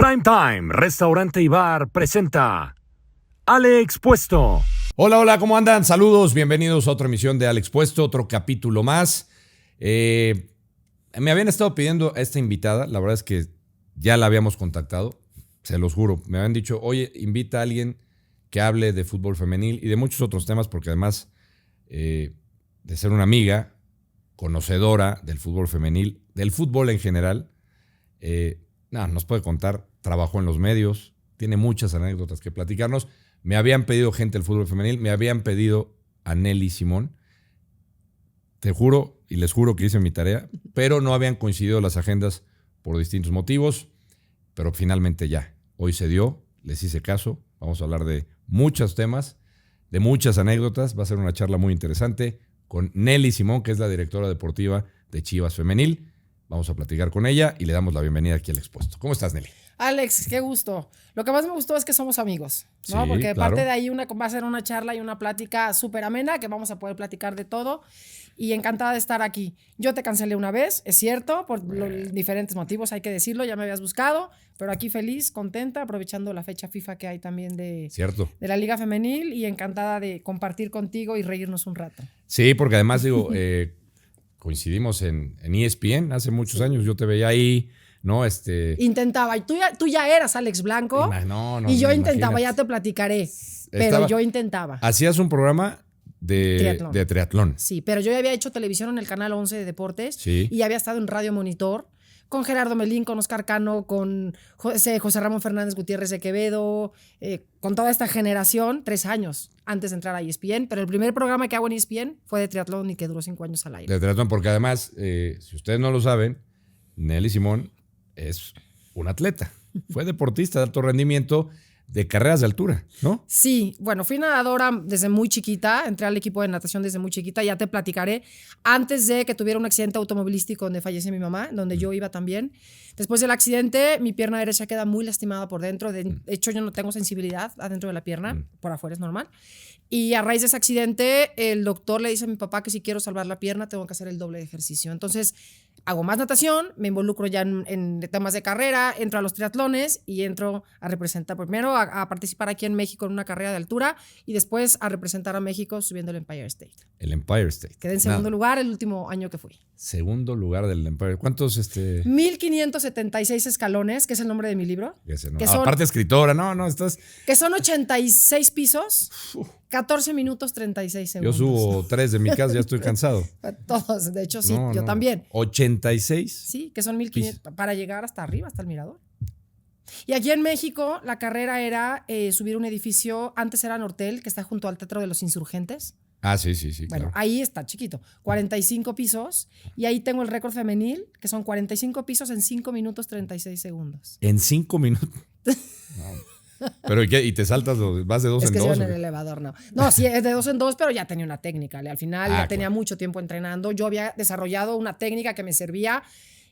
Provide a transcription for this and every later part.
Prime Time, Restaurante y Bar presenta Ale Expuesto. Hola, hola, ¿cómo andan? Saludos, bienvenidos a otra emisión de Ale Expuesto, otro capítulo más. Me habían estado pidiendo a esta invitada, la verdad es que ya la habíamos contactado, se los juro. Me habían dicho, oye, invita a alguien que hable de fútbol femenil y de muchos otros temas, porque además de ser una amiga conocedora del fútbol femenil, del fútbol en general, nos puede contar, trabajó en los medios, tiene muchas anécdotas que platicarnos. Me habían pedido gente del fútbol femenil, me habían pedido a Nelly Simón. Te juro y les juro que hice mi tarea, pero no habían coincidido las agendas por distintos motivos, pero finalmente ya, hoy se dio, les hice caso, vamos a hablar de muchos temas, de muchas anécdotas, va a ser una charla muy interesante con Nelly Simón, que es la directora deportiva de Chivas Femenil. Vamos a platicar con ella y le damos la bienvenida aquí al Expuesto. ¿Cómo estás, Nelly? Alex, qué gusto. Lo que más me gustó es que somos amigos, ¿no? Sí, porque claro. parte de ahí va a ser una charla y una plática súper amena que vamos a poder platicar de todo y encantada de estar aquí. Yo te cancelé una vez, es cierto, por diferentes motivos, hay que decirlo, ya me habías buscado, pero aquí feliz, contenta, aprovechando la fecha FIFA que hay también de la Liga Femenil y encantada de compartir contigo y reírnos un rato. Sí, porque además digo, coincidimos en ESPN hace muchos años, yo te veía ahí, ¿no? Intentaba, y tú ya eras Alex Blanco, y yo intentaba, ya te platicaré, pero yo intentaba. Hacías un programa de triatlón. Sí, pero yo ya había hecho televisión en el Canal 11 de Deportes, sí. Y había estado en Radio Monitor con Gerardo Melín, con Oscar Cano, con José Ramón Fernández Gutiérrez de Quevedo, con toda esta generación, 3 años antes de entrar a ESPN, pero el primer programa que hago en ESPN fue de triatlón y que duró 5 años al aire. De triatlón, porque además, si ustedes no lo saben, Nelly Simón es un atleta, fue deportista de alto rendimiento de carreras de altura, ¿no? Sí, bueno, fui nadadora desde muy chiquita, entré al equipo de natación desde muy chiquita, ya te platicaré, antes de que tuviera un accidente automovilístico donde fallece mi mamá, donde yo iba también. Después del accidente, mi pierna derecha queda muy lastimada por dentro, de hecho yo no tengo sensibilidad adentro de la pierna, por afuera es normal. Y a raíz de ese accidente, el doctor le dice a mi papá que si quiero salvar la pierna, tengo que hacer el doble de ejercicio. Entonces, hago más natación, me involucro ya en temas de carrera, entro a los triatlones y entro a representar, primero a participar aquí en México en una carrera de altura y después a representar a México subiendo el Empire State. El Empire State. Quedé en segundo lugar el último año que fui. Segundo lugar del Empire. ¿Cuántos? 1576 escalones, que es el nombre de mi libro. No. Aparte escritora, estás... Que son 86 pisos, 14 minutos 36 segundos. Yo subo 3 de mi casa, ya estoy cansado. Todos, de hecho sí, yo también. 86. Sí, que son 1500 para llegar hasta arriba, hasta el mirador. Y aquí en México la carrera era subir un edificio, antes era Nortel, que está junto al Teatro de los Insurgentes. Ah, sí. Bueno, claro. ahí está, chiquito. 45 pisos. Y ahí tengo el récord femenil, que son 45 pisos en 5 minutos 36 segundos. ¿En 5 minutos? No. Pero ¿y te saltas, vas de 2 en 2? Es que se va en el elevador, no. No, sí, es de 2 en 2, pero ya tenía una técnica. Al final ya tenía mucho tiempo entrenando. Yo había desarrollado una técnica que me servía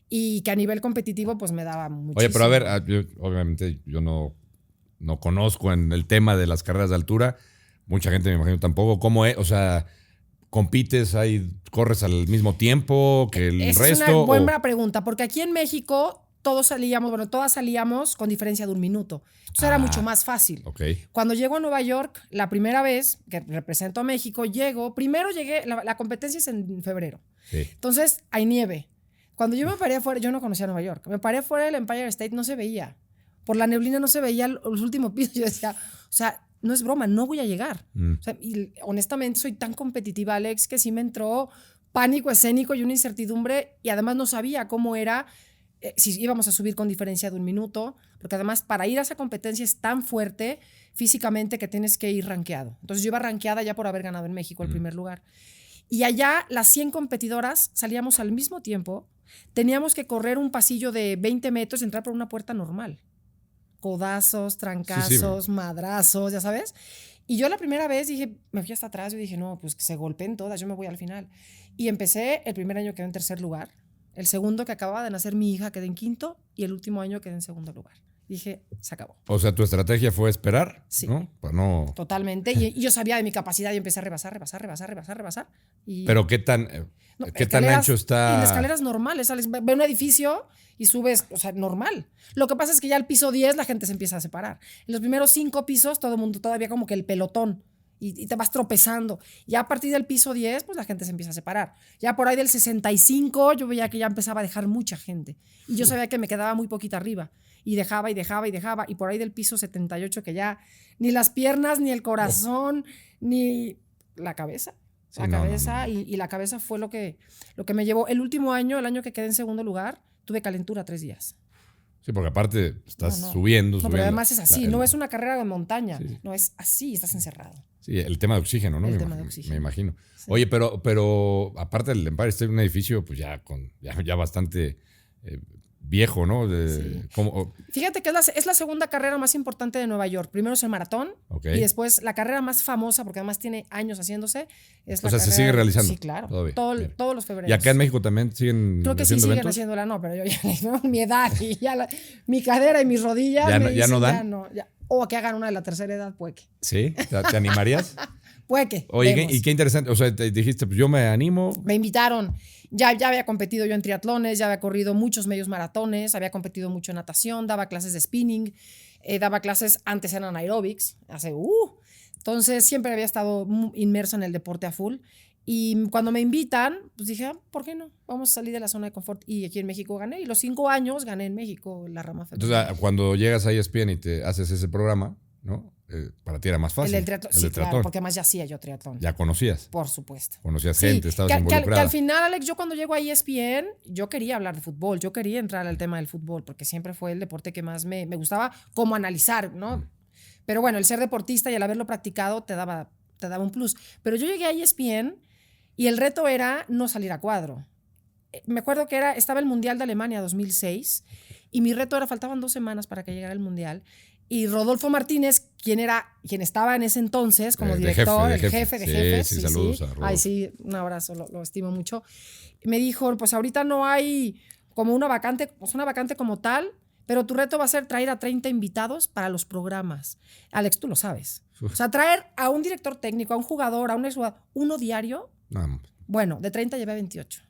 y que a nivel competitivo pues me daba muchísimo. Oye, pero a ver, obviamente yo no conozco en el tema de las carreras de altura. Mucha gente me imagino tampoco. ¿Cómo es? O sea, ¿compites ahí, corres al mismo tiempo que el resto? Es una buena pregunta, porque aquí en México todas salíamos con diferencia de 1 minuto. Entonces era mucho más fácil. Okay. Cuando llego a Nueva York, la primera vez que represento a México, primero llegué, la competencia es en febrero. Sí. Entonces hay nieve. Cuando yo me paré afuera, yo no conocía Nueva York, me paré fuera del Empire State, no se veía. Por la neblina no se veía los últimos pisos. Yo decía, o sea, no es broma, no voy a llegar. O sea, y honestamente soy tan competitiva, Alex, que sí me entró pánico escénico y una incertidumbre y además no sabía cómo era, si íbamos a subir con diferencia de 1 minuto, porque además para ir a esa competencia es tan fuerte físicamente que tienes que ir rankeado. Entonces yo iba rankeada ya por haber ganado en México el primer lugar. Y allá las 100 competidoras salíamos al mismo tiempo, teníamos que correr un pasillo de 20 metros y entrar por una puerta normal. Codazos, trancazos, madrazos, ya sabes. Y yo la primera vez dije, me fui hasta atrás y dije, no, pues que se golpeen todas, yo me voy al final. Y empecé, el primer año quedé en tercer lugar, el segundo que acababa de nacer mi hija quedé en quinto y el último año quedé en segundo lugar. Dije, se acabó. O sea, tu estrategia fue esperar, Sí. ¿no? Pues no. Totalmente. Y yo sabía de mi capacidad y empecé a rebasar. Y Pero qué tan escaleras- ancho está. En escaleras normales, sales, ve un edificio y subes, o sea, normal. Lo que pasa es que ya al piso 10 la gente se empieza a separar. En los primeros 5 pisos todo el mundo todavía como que el pelotón y te vas tropezando. Ya a partir del piso 10, pues la gente se empieza a separar. Ya por ahí del 65 yo veía que ya empezaba a dejar mucha gente. Y yo sabía que me quedaba muy poquita arriba. Y dejaba. Y por ahí del piso 78 que ya ni las piernas, ni el corazón, ni la cabeza. Sí, La no, cabeza. no. Y la cabeza fue lo que me llevó. El último año, el año que quedé en segundo lugar, tuve calentura 3 días. Sí, porque aparte estás No. subiendo. No, pero además es así, no es una carrera de montaña, Sí. no es así, estás encerrado. Sí, el tema de oxígeno, ¿no? El Me tema de imag- oxígeno. Me imagino. Sí. Oye, pero aparte del Empire State, un edificio pues ya bastante viejo, ¿no? Sí. ¿Cómo? Fíjate que es la segunda carrera más importante de Nueva York. Primero es el maratón Ok. y después la carrera más famosa, porque además tiene años haciéndose, es la O sea, se carrera sigue realizando Sí, claro. todavía. Bien. Todos los febreros. ¿Y acá en México también siguen Creo que sí haciendo siguen eventos? haciéndola, no, pero yo ya ¿no? mi edad y ya mi cadera y mis rodillas ¿Ya me no- ya no dicen, dan? ya. O que hagan una de la tercera edad, pueque. ¿Sí? ¿Te animarías? Pueque. Oye, vemos. y qué interesante. O sea, te dijiste, pues yo me animo. Me invitaron. Ya había competido yo en triatlones, ya había corrido muchos medios maratones, había competido mucho en natación, daba clases de spinning, daba clases, antes eran aerobics, Entonces siempre había estado inmersa en el deporte a full. Y cuando me invitan, pues dije, ¿por qué no? Vamos a salir de la zona de confort. Y aquí en México gané. Y los 5 años gané en México la rama femenina. Entonces, cuando llegas a ESPN y te haces ese programa, ¿no? Para ti era más fácil. El del triatlón. El Sí, del claro, triatlón. porque además ya hacía yo triatlón. Ya conocías. Por supuesto. Conocías Sí, gente, estabas que involucrada. al final, Alex, yo cuando llego a ESPN, yo quería hablar de fútbol, yo quería entrar al tema del fútbol, porque siempre fue el deporte que más me gustaba como analizar, ¿no? Pero bueno, el ser deportista y el haberlo practicado te daba un plus. Pero yo llegué a ESPN y el reto era no salir a cuadro. Me acuerdo que estaba el Mundial de Alemania 2006 y mi reto era, faltaban 2 semanas para que llegara el Mundial. Y Rodolfo Martínez, quien estaba en ese entonces como director, el jefe de jefes. Sí, saludos a Rodolfo. Ay, sí, un abrazo, lo estimo mucho. Me dijo, pues ahorita no hay como una vacante como tal, pero tu reto va a ser traer a 30 invitados para los programas. Alex, tú lo sabes. O sea, traer a un director técnico, a un jugador, a un exjugador, uno diario. No, Bueno, de 30 llevé 28.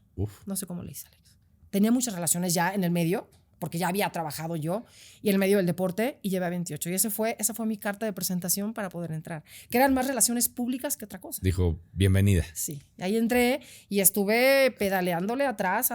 No sé cómo le hice, Alex. Tenía muchas relaciones ya en el medio, porque ya había trabajado yo, y en el medio del deporte, y llevé a 28. Y esa fue mi carta de presentación para poder entrar, que eran más relaciones públicas que otra cosa. dijo, bienvenida. Sí, ahí entré y estuve pedaleándole atrás,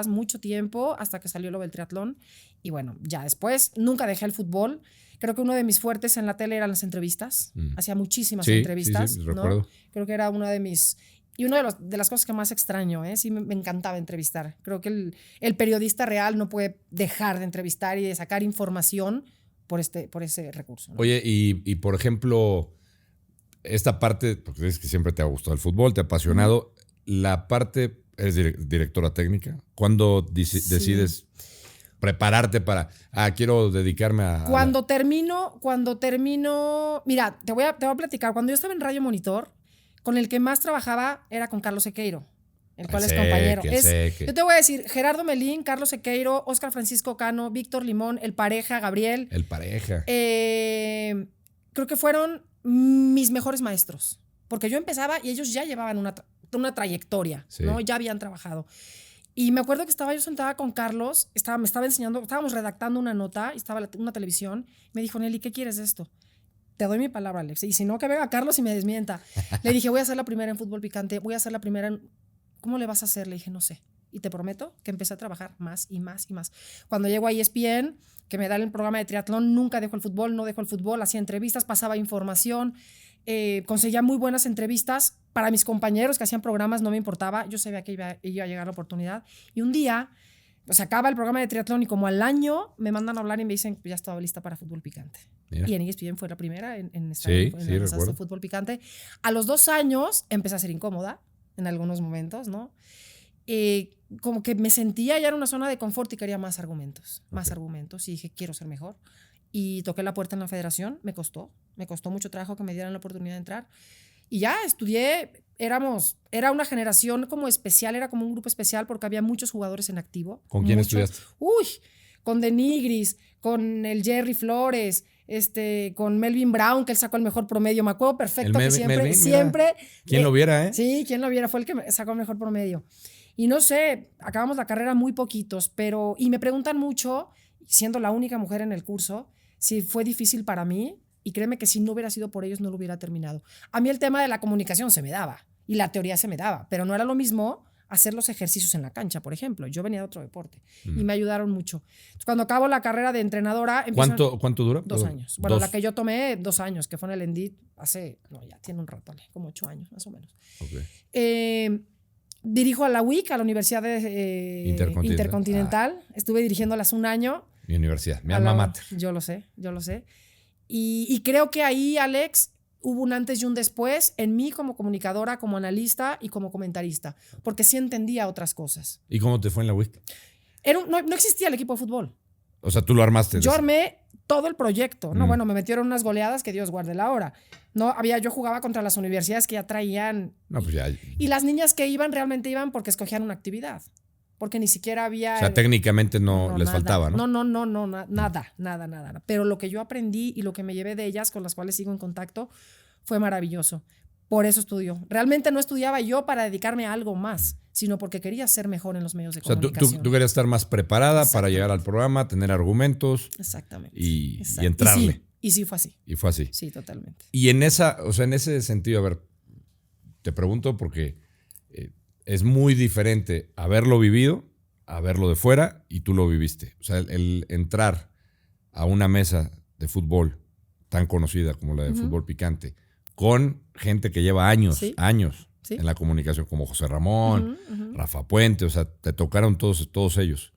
mucho tiempo, hasta que salió lo del triatlón. Y bueno, ya después nunca dejé el fútbol. Creo que uno de mis fuertes en la tele eran las entrevistas. Hacía muchísimas entrevistas. Sí, ¿no? recuerdo. Creo que era una de mis... Y una de las cosas que más extraño, sí, me encantaba entrevistar. Creo que el periodista real no puede dejar de entrevistar y de sacar información por ese recurso, ¿no? Oye, y por ejemplo, esta parte, porque dices que siempre te ha gustado el fútbol, te ha apasionado, la parte, eres directora técnica, ¿cuándo decides prepararte para, quiero dedicarme a... Cuando termino, mira, te voy a platicar, cuando yo estaba en Radio Monitor, con el que más trabajaba era con Carlos Sequeiro, el cual es compañero. Yo te voy a decir, Gerardo Melín, Carlos Sequeiro, Óscar Francisco Cano, Víctor Limón, El Pareja, Gabriel. El Pareja. Creo que fueron mis mejores maestros, porque yo empezaba y ellos ya llevaban una trayectoria, sí. ¿no? Ya habían trabajado. Y me acuerdo que estaba yo sentada con Carlos, me estaba enseñando, estábamos redactando una nota, y estaba una televisión, me dijo, Nelly, ¿qué quieres de esto? Te doy mi palabra, Alex. Y si no, que venga Carlos y me desmienta. Le dije, voy a ser la primera en fútbol picante, voy a ser la primera en... ¿Cómo le vas a hacer? Le dije, no sé. Y te prometo que empecé a trabajar más y más y más. Cuando llego a ESPN, que me dan el programa de triatlón, nunca dejo el fútbol, no dejo el fútbol, hacía entrevistas, pasaba información, conseguía muy buenas entrevistas para mis compañeros que hacían programas, no me importaba, yo sabía que iba a llegar la oportunidad. Y un día, pues acaba el programa de triatlón y como al año me mandan a hablar y me dicen que ya estaba lista para fútbol picante. Mira. Y en ESPN fue la primera en estar sí, en sí, el recuerdo. fútbol picante. A los 2 años empecé a ser incómoda en algunos momentos, ¿no? Como que me sentía ya en una zona de confort y quería más argumentos, y dije, quiero ser mejor. Y toqué la puerta en la federación, me costó mucho trabajo que me dieran la oportunidad de entrar. Y ya estudié, era una generación como especial, era como un grupo especial porque había muchos jugadores en activo. ¿Con quién muchos. estudiaste? con Denigris, con el Jerry Flores, con Melvin Brown, que él sacó el mejor promedio. Me acuerdo perfecto que siempre. ¿Quién lo viera, eh? Sí, quien lo viera, fue el que sacó el mejor promedio. Y no sé, acabamos la carrera muy poquitos, y me preguntan mucho, siendo la única mujer en el curso, si fue difícil para mí, y créeme que si no hubiera sido por ellos no lo hubiera terminado. A mí el tema de la comunicación se me daba, y la teoría se me daba, pero no era lo mismo hacer los ejercicios en la cancha, por ejemplo. Yo venía de otro deporte y me ayudaron mucho. Entonces, cuando acabo la carrera de entrenadora... ¿Cuánto dura? 2 años. Bueno, la que yo tomé, 2 años, que fue en el Endit ya tiene un rato, como 8 años, más o menos. Okay. Dirijo a la UIC, a la Universidad Intercontinental. Estuve dirigiéndolas 1 año. Mi universidad, mi alma mater. Yo lo sé. Y creo que ahí, Alex, hubo un antes y un después en mí como comunicadora, como analista y como comentarista, porque sí entendía otras cosas. ¿Y cómo te fue en la WIC? No existía el equipo de fútbol. O sea, tú lo armaste. Yo armé todo el proyecto. No, bueno, me metieron unas goleadas que Dios guarde la hora. Yo jugaba contra las universidades que ya traían. No, pues ya. Y las niñas que iban realmente iban porque escogían una actividad. Porque ni siquiera había... O sea, técnicamente no les nada. faltaba, ¿no? Nada. Pero lo que yo aprendí y lo que me llevé de ellas, con las cuales sigo en contacto, fue maravilloso. Por eso estudio. Realmente no estudiaba yo para dedicarme a algo más, sino porque quería ser mejor en los medios de comunicación. O sea, tú querías estar más preparada para llegar al programa, tener argumentos. Exactamente. Y entrarle. Y sí fue así. Y fue así. Sí, totalmente. Y en ese sentido, a ver, te pregunto porque es muy diferente haberlo vivido, a verlo de fuera, y tú lo viviste. O sea, el entrar a una mesa de fútbol tan conocida como la de Fútbol Picante, con gente que lleva años en la comunicación, como José Ramón, Rafa Puente, o sea, te tocaron todos ellos.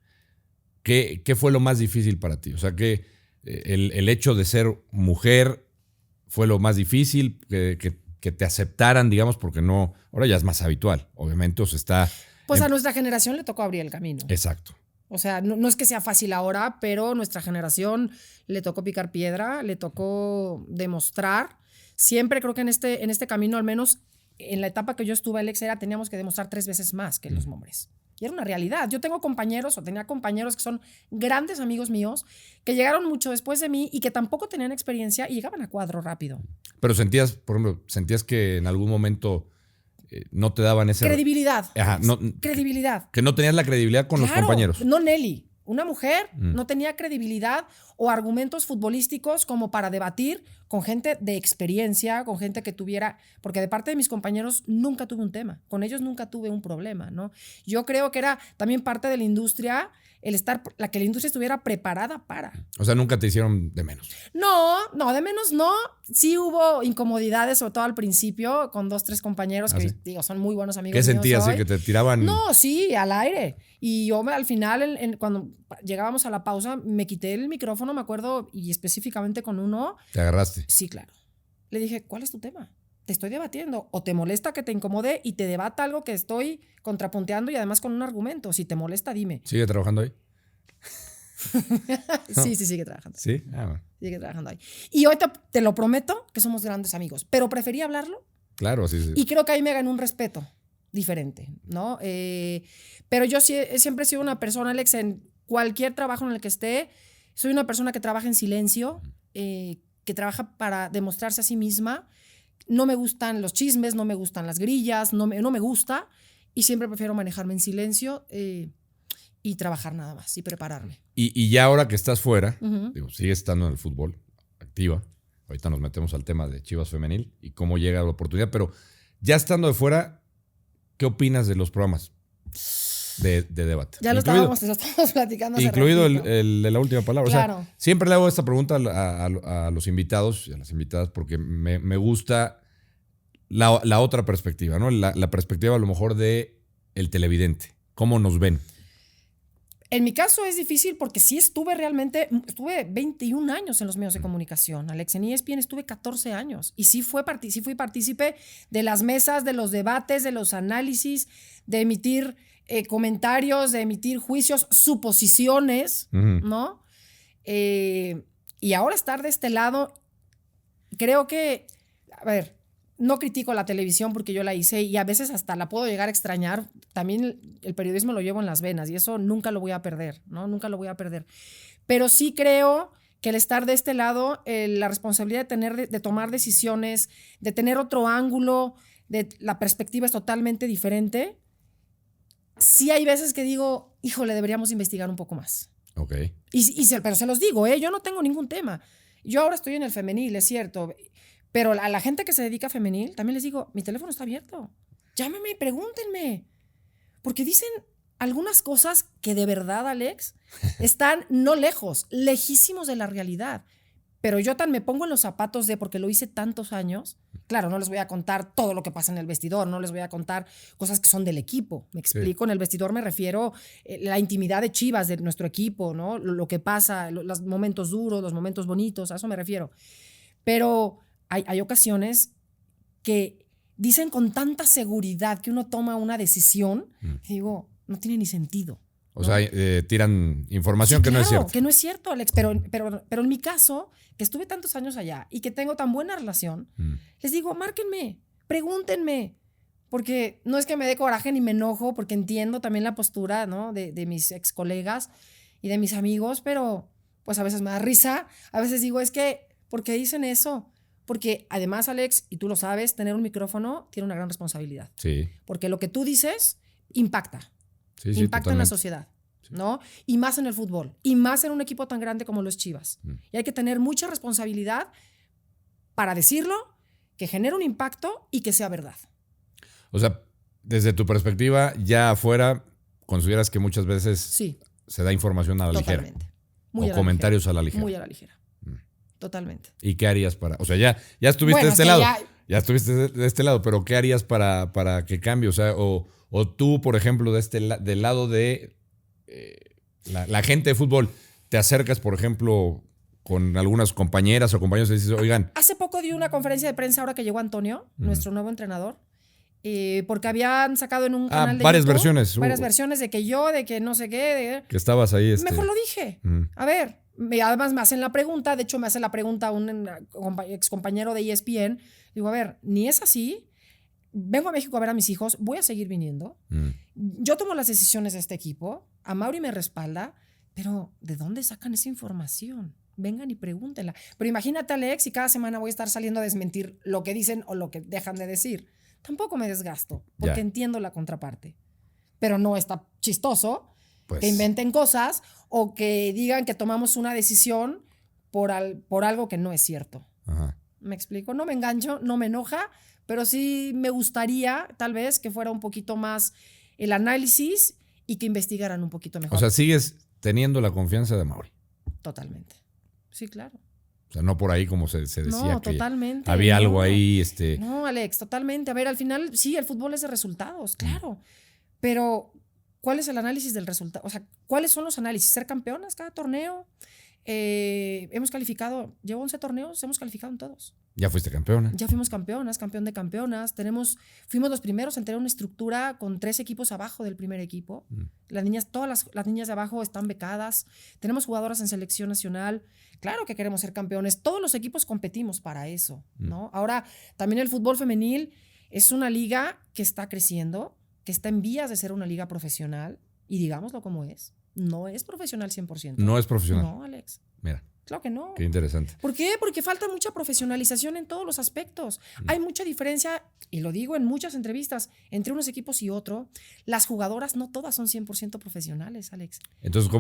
¿Qué fue lo más difícil para ti? O sea, que el hecho de ser mujer fue lo más difícil, que te aceptaran, digamos, porque no, ahora ya es más habitual, obviamente, o sea, está... Pues a nuestra generación le tocó abrir el camino. Exacto. O sea, no es que sea fácil ahora, pero nuestra generación le tocó picar piedra, le tocó demostrar. Siempre creo que en este camino, al menos en la etapa que yo estuve, Alex, teníamos que demostrar 3 veces más que los hombres. Y era una realidad. Yo tenía compañeros que son grandes amigos míos, que llegaron mucho después de mí y que tampoco tenían experiencia y llegaban a cuadro rápido. Pero por ejemplo, sentías que en algún momento no te daban esa... Credibilidad. Ajá, credibilidad. Que no tenías la credibilidad con los compañeros. No, Nelly. Una mujer no tenía credibilidad o argumentos futbolísticos como para debatir con gente de experiencia, con gente que tuviera... Porque de parte de mis compañeros nunca tuve un tema. Con ellos nunca tuve un problema, ¿no? Yo creo que era también parte de la industria que la industria estuviera preparada para. O sea, nunca te hicieron de menos. No, de menos no. Sí hubo incomodidades, sobre todo al principio, con 2, 3 compañeros que, digo, son muy buenos amigos. ¿Qué sentías? ¿Que te tiraban? No, sí, al aire. Y yo al final, cuando llegábamos a la pausa, me quité el micrófono, me acuerdo, y específicamente con uno. ¿Te agarraste? Sí, claro. Le dije, ¿cuál es tu tema? Te estoy debatiendo. O te molesta que te incomode y te debata algo que estoy contrapunteando y además con un argumento. Si te molesta, dime. ¿Sigue trabajando ahí? Sí, sigue trabajando. ¿Sí? Bueno. Sigue trabajando ahí. Y hoy te lo prometo que somos grandes amigos. Pero preferí hablarlo. Claro, sí. Y creo que ahí me ganó un respeto diferente, ¿no? Pero yo siempre he sido una persona, Alex, en cualquier trabajo en el que esté, soy una persona que trabaja en silencio, que trabaja para demostrarse a sí misma. No me gustan los chismes, no me gustan las grillas, no me gusta, y siempre prefiero manejarme en silencio y trabajar nada más y prepararme. Y ya ahora que estás fuera, digo, sigues estando en el fútbol, activa. Ahorita nos metemos al tema de Chivas Femenil y cómo llega la oportunidad, pero ya estando de fuera, ¿qué opinas de los programas de debate? Ya lo estábamos platicando hace incluido ratito. el de La Última Palabra. Claro. O sea, siempre le hago esta pregunta a los invitados y a las invitadas porque me gusta la otra perspectiva, ¿no? La perspectiva a lo mejor de el televidente. ¿Cómo nos ven? En mi caso es difícil porque sí estuve 21 años en los medios de comunicación, Alex. En ESPN estuve 14 años y sí fui partícipe de las mesas, de los debates, de los análisis, de emitir comentarios, de emitir juicios, suposiciones, ¿no? Y ahora estar de este lado, creo que, a ver, no critico la televisión porque yo la hice y a veces hasta la puedo llegar a extrañar. También el periodismo lo llevo en las venas y eso nunca lo voy a perder, ¿no? Nunca lo voy a perder. Pero sí creo que el estar de este lado, la responsabilidad de tomar decisiones, de tener otro ángulo, la perspectiva es totalmente diferente. Sí hay veces que digo, híjole, deberíamos investigar un poco más. Ok. Pero se los digo, yo no tengo ningún tema. Yo ahora estoy en el femenil, es cierto. Pero a la gente que se dedica a femenil, también les digo, mi teléfono está abierto. Llámenme y pregúntenme. Porque dicen algunas cosas que de verdad, Alex, están no lejos, lejísimos de la realidad. Pero yo tan me pongo en los zapatos porque lo hice tantos años. Claro, no les voy a contar todo lo que pasa en el vestidor, no les voy a contar cosas que son del equipo. Me explico, en el vestidor me refiero la intimidad de Chivas, de nuestro equipo, ¿no? Lo que pasa, los momentos duros, los momentos bonitos, a eso me refiero. Pero hay ocasiones que dicen con tanta seguridad que uno toma una decisión, que digo, no tiene ni sentido. O sea, tiran información que no es cierta. Que no es cierto, Alex. Pero en mi caso, que estuve tantos años allá y que tengo tan buena relación, les digo, márquenme, pregúntenme. Porque no es que me dé coraje ni me enojo, porque entiendo también la postura, ¿no? de mis ex colegas y de mis amigos, pero pues a veces me da risa. A veces digo, es que, ¿por qué dicen eso? Porque además, Alex, y tú lo sabes, tener un micrófono tiene una gran responsabilidad. Sí. Porque lo que tú dices impacta. Sí, Impacta en la sociedad, ¿no? Y más en el fútbol. Y más en un equipo tan grande como lo es Chivas. Y hay que tener mucha responsabilidad para decirlo, que genere un impacto y que sea verdad. O sea, desde tu perspectiva, ya afuera, ¿consideras que muchas veces se da información a la ligera? Totalmente. O comentarios a la ligera. Muy a la ligera. Totalmente. ¿Y qué harías para...? O sea, ya estuviste de este lado. Ya estuviste de este lado, pero ¿qué harías para que cambie? O sea, o tú, por ejemplo, del lado de la gente de fútbol, te acercas, por ejemplo, con algunas compañeras o compañeros y dices, oigan... Hace poco di una conferencia de prensa ahora que llegó Antonio, nuestro nuevo entrenador, porque habían sacado en un canal de varias YouTube, versiones. Varias versiones de que yo, de que no sé qué. Que estabas ahí. Mejor lo dije. A ver, además me hacen la pregunta, de hecho me hace la pregunta un ex compañero de ESPN. Digo, a ver, ni es así. Vengo a México a ver a mis hijos, voy a seguir viniendo. Yo tomo las decisiones de este equipo, a Mauri me respalda, pero ¿de dónde sacan esa información? Vengan y pregúntenla. Pero imagínate, Alex, y cada semana voy a estar saliendo a desmentir lo que dicen o lo que dejan de decir. Tampoco me desgasto, porque entiendo la contraparte. Pero no está chistoso que inventen cosas o que digan que tomamos una decisión por algo que no es cierto. Ajá. ¿Me explico? No me engancho, no me enoja, pero sí me gustaría tal vez que fuera un poquito más el análisis y que investigaran un poquito mejor. O sea, sigues teniendo la confianza de Mauri. Totalmente. Sí, claro. O sea, no por ahí como se decía no, que totalmente, había algo ahí. No, Alex, totalmente. A ver, al final, sí, el fútbol es de resultados, claro. Pero, ¿cuál es el análisis del resultado? O sea, ¿cuáles son los análisis? ¿Ser campeonas cada torneo? Hemos calificado, llevo 11 torneos, hemos calificado en todos. Ya fuiste campeona. Ya fuimos campeonas, campeón de campeonas. Fuimos los primeros en tener una estructura con 3 equipos abajo del primer equipo. Todas las niñas de abajo están becadas. Tenemos jugadoras en selección nacional. Claro que queremos ser campeones. Todos los equipos competimos para eso, ¿no? Ahora, también el fútbol femenil es una liga que está creciendo, que está en vías de ser una liga profesional. Y digámoslo como es. No es profesional 100%. No es profesional. No, Alex. Mira. Claro que no. Qué interesante. ¿Por qué? Porque falta mucha profesionalización en todos los aspectos. Hay mucha diferencia, y lo digo en muchas entrevistas, entre unos equipos y otro. Las jugadoras no todas son 100% profesionales, Alex. Entonces,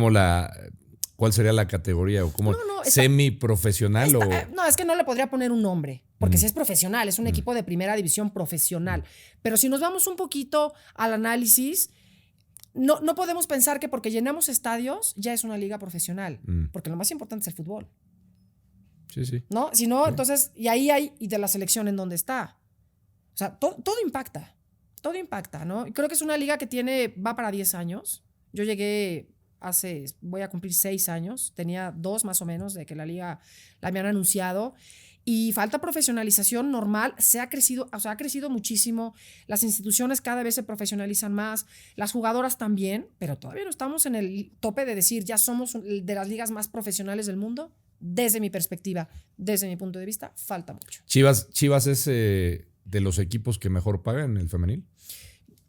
¿cuál sería la categoría? ¿O cómo semiprofesional? No, es que no le podría poner un nombre, porque si es profesional, es un equipo de primera división profesional. Pero si nos vamos un poquito al análisis, no podemos pensar que porque llenamos estadios ya es una liga profesional, porque lo más importante es el fútbol. Sí. ¿No? Si no, entonces, y de la selección en dónde está. O sea, todo impacta. Todo impacta, ¿no? Y creo que es una liga que va para 10 años. Yo llegué voy a cumplir 6 años. Tenía 2 más o menos de que la liga la habían anunciado. Y falta profesionalización normal. Ha crecido muchísimo. Las instituciones cada vez se profesionalizan más. Las jugadoras también. Pero todavía no estamos en el tope de decir ya somos de las ligas más profesionales del mundo. Desde mi perspectiva, desde mi punto de vista, falta mucho. Chivas es de los equipos que mejor pagan el femenil?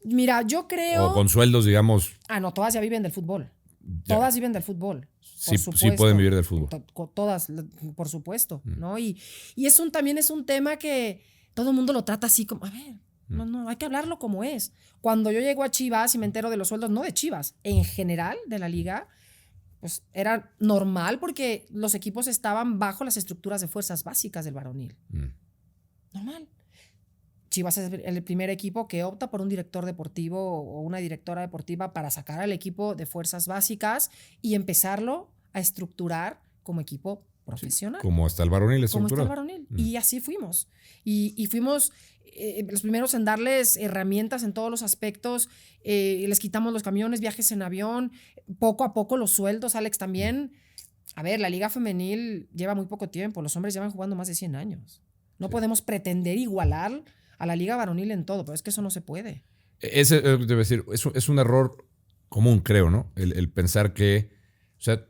Mira, yo creo... O con sueldos, digamos... No, todas ya viven del fútbol. Ya. Todas viven del fútbol. Sí, sí pueden vivir del fútbol. Todas, por supuesto, ¿no? Y también es un tema que todo el mundo lo trata así como, a ver, no, hay que hablarlo como es. Cuando yo llego a Chivas y me entero de los sueldos, no de Chivas, en general de la liga, pues era normal porque los equipos estaban bajo las estructuras de fuerzas básicas del varonil. Normal. Chivas es el primer equipo que opta por un director deportivo o una directora deportiva para sacar al equipo de fuerzas básicas y empezarlo a estructurar como equipo profesional. Sí, como está el varonil estructurado. Como está el varonil. Y así fuimos. Y fuimos los primeros en darles herramientas en todos los aspectos. Les quitamos los camiones, viajes en avión. Poco a poco los sueldos, Alex, también. A ver, la liga femenil lleva muy poco tiempo. Los hombres llevan jugando más de 100 años. No podemos pretender igualar a la liga varonil en todo, pero es que eso no se puede. Ese, debe decir, es un error común, creo, ¿no? El pensar que, o sea,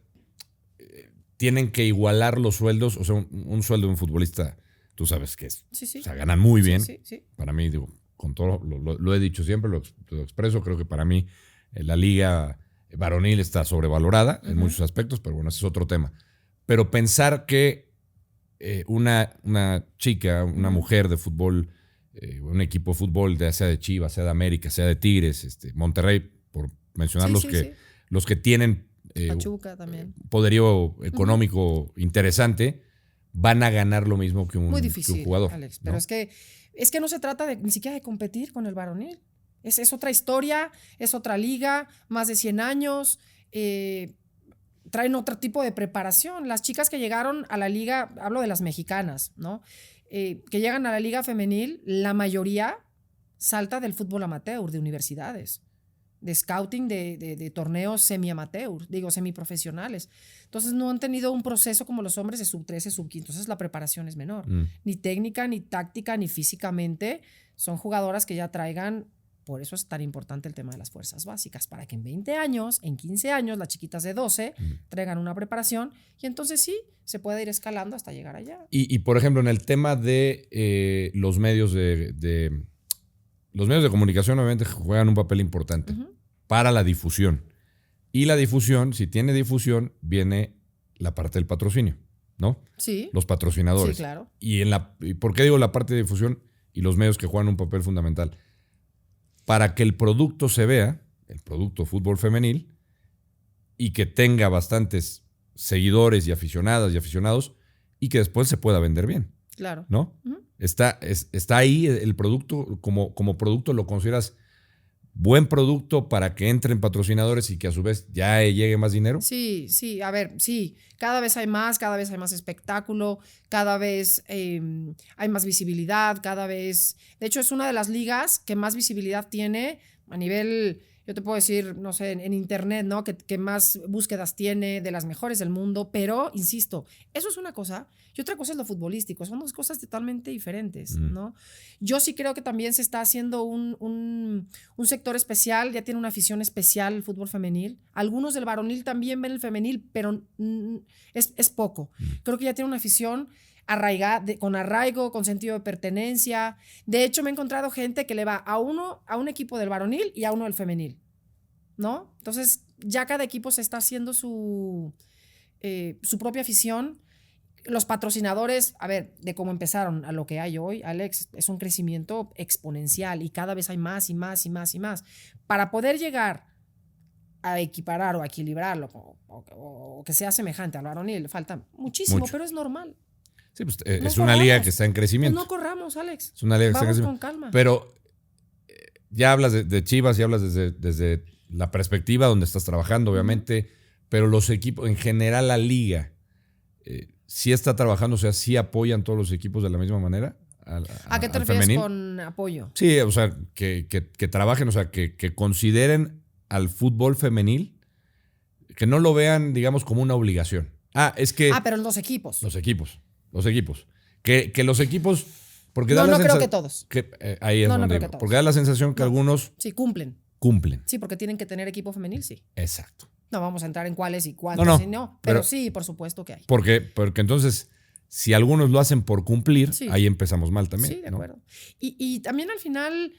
tienen que igualar los sueldos. O sea, un sueldo de un futbolista, tú sabes que es. Sí. O sea, ganan muy bien. Sí. Para mí, digo, con todo, lo he dicho siempre, lo expreso, creo que para mí la liga varonil está sobrevalorada en muchos aspectos, pero bueno, ese es otro tema. Pero pensar que una chica, una mujer de fútbol, un equipo de fútbol, sea de Chivas, sea de América, sea de Tigres, Monterrey, por mencionar los que tienen Pachuca también. Poderío económico interesante, van a ganar lo mismo que un, muy difícil, que un jugador. Alex, ¿no? pero es que no se trata ni siquiera de competir con el varonil. Es otra historia, es otra liga, más de 100 años, traen otro tipo de preparación. Las chicas que llegaron a la liga, hablo de las mexicanas, ¿no? Que llegan a la liga femenil, la mayoría salta del fútbol amateur, de universidades, de scouting, de torneos semi-amateur, semiprofesionales. Entonces no han tenido un proceso como los hombres de sub-13, sub-15. Entonces la preparación es menor. Ni técnica, ni táctica, ni físicamente. Son jugadoras que ya traigan. Por eso es tan importante el tema de las fuerzas básicas, para que en 20 años, en 15 años, las chiquitas de 12 traigan una preparación y entonces sí, se puede ir escalando hasta llegar allá. Y por ejemplo, en el tema de los medios los medios de comunicación obviamente juegan un papel importante para la difusión. Y la difusión, si tiene difusión, viene la parte del patrocinio, ¿no? Sí. Los patrocinadores. Sí, claro. ¿Y por qué digo la parte de difusión y los medios que juegan un papel fundamental? Para que el producto se vea, el producto fútbol femenil, y que tenga bastantes seguidores y aficionadas y aficionados, y que después se pueda vender bien. Claro. ¿No? Está ahí el producto, como producto lo consideras buen producto para que entren patrocinadores y que a su vez ya llegue más dinero. Sí, a ver, sí, cada vez hay más espectáculo, cada vez hay más visibilidad, de hecho es una de las ligas que más visibilidad tiene a nivel, yo te puedo decir, no sé, en internet, ¿no? Que más búsquedas tiene, de las mejores del mundo, pero, insisto, eso es una cosa y otra cosa es lo futbolístico, son dos cosas totalmente diferentes, ¿no? Yo sí creo que también se está haciendo un sector especial, ya tiene una afición especial el fútbol femenil, algunos del varonil también ven el femenil, pero es poco, creo que ya tiene una afición arraigada, con arraigo, con sentido de pertenencia. De hecho, me he encontrado gente que le va a un equipo del varonil y a uno del femenil, ¿no? Entonces, ya cada equipo se está haciendo su propia afición. Los patrocinadores, a ver, de cómo empezaron a lo que hay hoy, Alex, es un crecimiento exponencial y cada vez hay más y más y más y más. Para poder llegar a equiparar o a equilibrarlo o que sea semejante al varonil, falta muchísimo, pero es normal. Sí, pues es una liga que está en crecimiento. Pues no corramos, Alex. Es una liga que está en crecimiento. crecimiento. Con calma. Pero ya hablas de Chivas y hablas desde la perspectiva donde estás trabajando, obviamente, pero los equipos, en general la liga, sí está trabajando, o sea, sí apoyan todos los equipos de la misma manera. ¿A qué te refieres con apoyo? Sí, o sea, que trabajen, o sea, que consideren al fútbol femenil, que no lo vean, digamos, como una obligación. Pero los equipos. Los equipos. Que los equipos... Porque no creo que todos. Ahí es donde digo. Porque da la sensación que algunos... Sí, cumplen. Sí, porque tienen que tener equipo femenil, sí. Exacto. No vamos a entrar en cuáles y cuántos, pero sí, por supuesto que hay. Porque entonces, Si algunos lo hacen por cumplir, Sí. ahí empezamos mal también. Sí, de ¿no? acuerdo. Y también al final,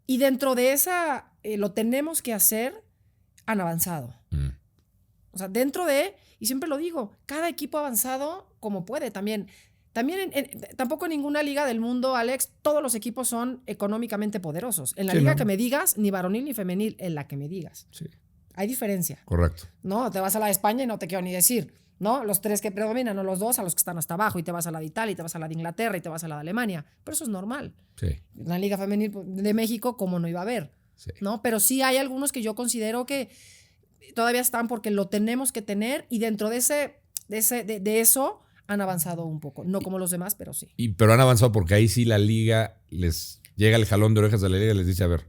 y dentro de esa, lo tenemos que hacer, han avanzado. Mm. O sea, dentro de, y siempre lo digo, cada equipo ha avanzado como puede también. También tampoco en ninguna liga del mundo, Alex, todos los equipos son económicamente poderosos. En la Sí, liga ¿no? que me digas, ni varonil ni femenil, en la que me digas. Sí, Hay diferencia. correcto. No, te vas a la de España y no te quiero ni decir, ¿no? Los 3 que predominan, o los 2 a los que están hasta abajo, y te vas a la de Italia, y te vas a la de Inglaterra, y te vas a la de Alemania. Pero eso es normal. Sí, En la Liga Femenil de México, como no iba a haber, sí. ¿no? Pero sí hay algunos que yo considero que todavía están porque lo tenemos que tener, y dentro de eso han avanzado un poco. No como los demás, pero sí. Pero han avanzado porque ahí sí la liga les llega el jalón de orejas de la liga y les dice, a ver,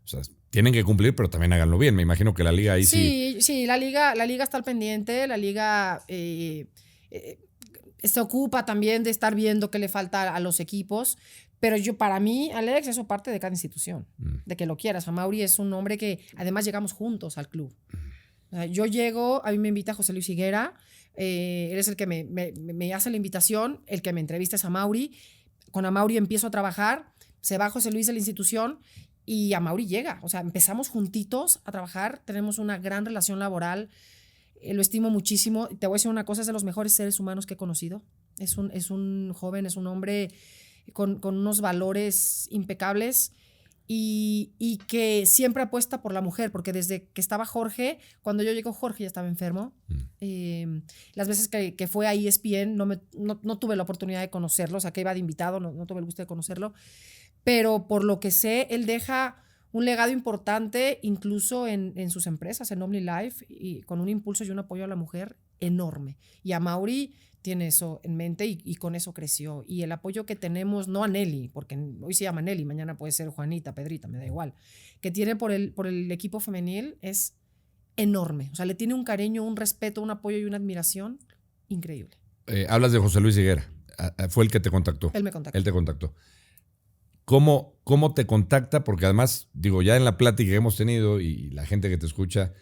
o sea, tienen que cumplir, pero también háganlo bien. Me imagino que la liga ahí sí. Sí, la liga está al pendiente, la liga se ocupa también de estar viendo qué le falta a los equipos, pero para mí, Alex, eso parte de cada institución, de que lo quieras. Amaury es un hombre que además llegamos juntos al club. O sea, yo llego, a mí me invita José Luis Higuera, él es el que me hace la invitación, el que me entrevista es Amaury. Con Amaury empiezo a trabajar, se va José Luis de la institución y Amaury llega. O sea, empezamos juntitos a trabajar, tenemos una gran relación laboral, lo estimo muchísimo. Te voy a decir una cosa, es de los mejores seres humanos que he conocido. Es un joven, es un hombre con unos valores impecables. Y que siempre apuesta por la mujer, porque desde que estaba Jorge, cuando yo llego, Jorge ya estaba enfermo. Las veces que fue a ESPN no tuve la oportunidad de conocerlo, o sea, que iba de invitado, no tuve el gusto de conocerlo, pero por lo que sé, él deja un legado importante incluso en sus empresas, en OmniLife, y con un impulso y un apoyo a la mujer enorme. Y Amaury tiene eso en mente y con eso creció. Y el apoyo que tenemos, no a Nelly, porque hoy se llama Nelly, mañana puede ser Juanita, Pedrita, me da igual, que tiene por el equipo femenil es enorme. O sea, le tiene un cariño, un respeto, un apoyo y una admiración increíble. Hablas de José Luis Higuera. Fue el que te contactó. Él me contactó. Él te contactó. ¿Cómo te contacta? Porque además, digo, ya en la plática que hemos tenido y la gente que te escucha,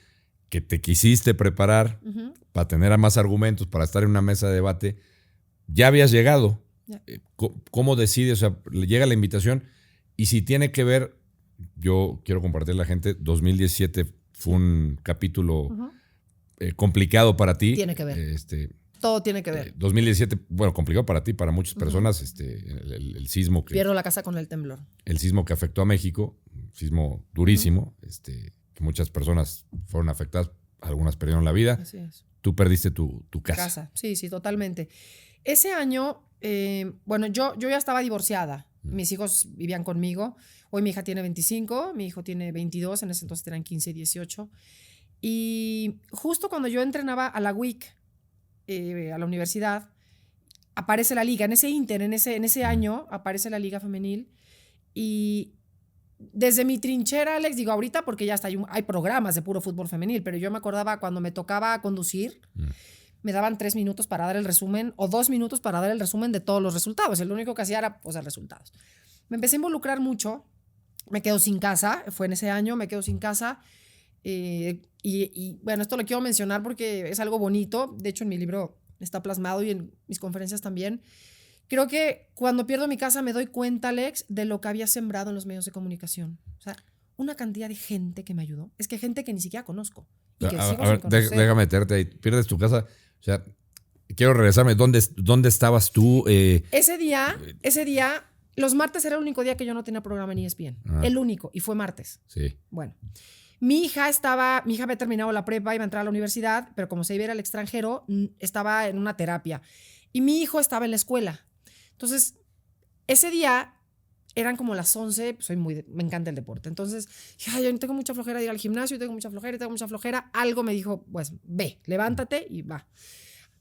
que te quisiste preparar para tener más argumentos, para estar en una mesa de debate, ya habías llegado. Ya. ¿Cómo decides? O sea, le llega la invitación y si tiene que ver, yo quiero compartir a la gente, 2017 fue un capítulo complicado para ti. Tiene que ver. Todo tiene que ver. 2017, bueno, complicado para ti, para muchas personas, el sismo que... Pierdo la casa con el temblor. El sismo que afectó a México, un sismo durísimo, que muchas personas fueron afectadas, algunas perdieron la vida. Así es. Tú perdiste tu casa. Sí, totalmente. Ese año, bueno, yo ya estaba divorciada. Mis hijos vivían conmigo. Hoy mi hija tiene 25, mi hijo tiene 22, en ese entonces eran 15 y 18. Y justo cuando yo entrenaba a la WIC, a la universidad, aparece la liga. En ese año aparece la liga femenil. Y desde mi trinchera, Alex, digo ahorita porque ya hay programas de puro fútbol femenil, pero yo me acordaba cuando me tocaba conducir, me daban 3 minutos para dar el resumen o 2 minutos para dar el resumen de todos los resultados. El único que hacía era pues, resultados. Me empecé a involucrar mucho, me quedo sin casa, fue en ese año, me quedo sin casa. Y bueno, esto lo quiero mencionar porque es algo bonito. De hecho, en mi libro está plasmado y en mis conferencias también. Creo que cuando pierdo mi casa me doy cuenta, Alex, de lo que había sembrado en los medios de comunicación. O sea, una cantidad de gente que me ayudó. Es que gente que ni siquiera conozco. Y que sigo sin conocer. Déjame meterte ahí. Pierdes tu casa. O sea, quiero regresarme. ¿Dónde estabas tú? Ese día, los martes era el único día que yo no tenía programa en ESPN. El único. Y fue martes. Sí. Bueno. Mi hija había terminado la prepa, iba a entrar a la universidad, pero como se iba a ir al extranjero, estaba en una terapia. Y mi hijo estaba en la escuela. Entonces, ese día eran como las 11, me encanta el deporte. Entonces, yo tengo mucha flojera de ir al gimnasio, tengo mucha flojera. Algo me dijo, pues, ve, levántate y va.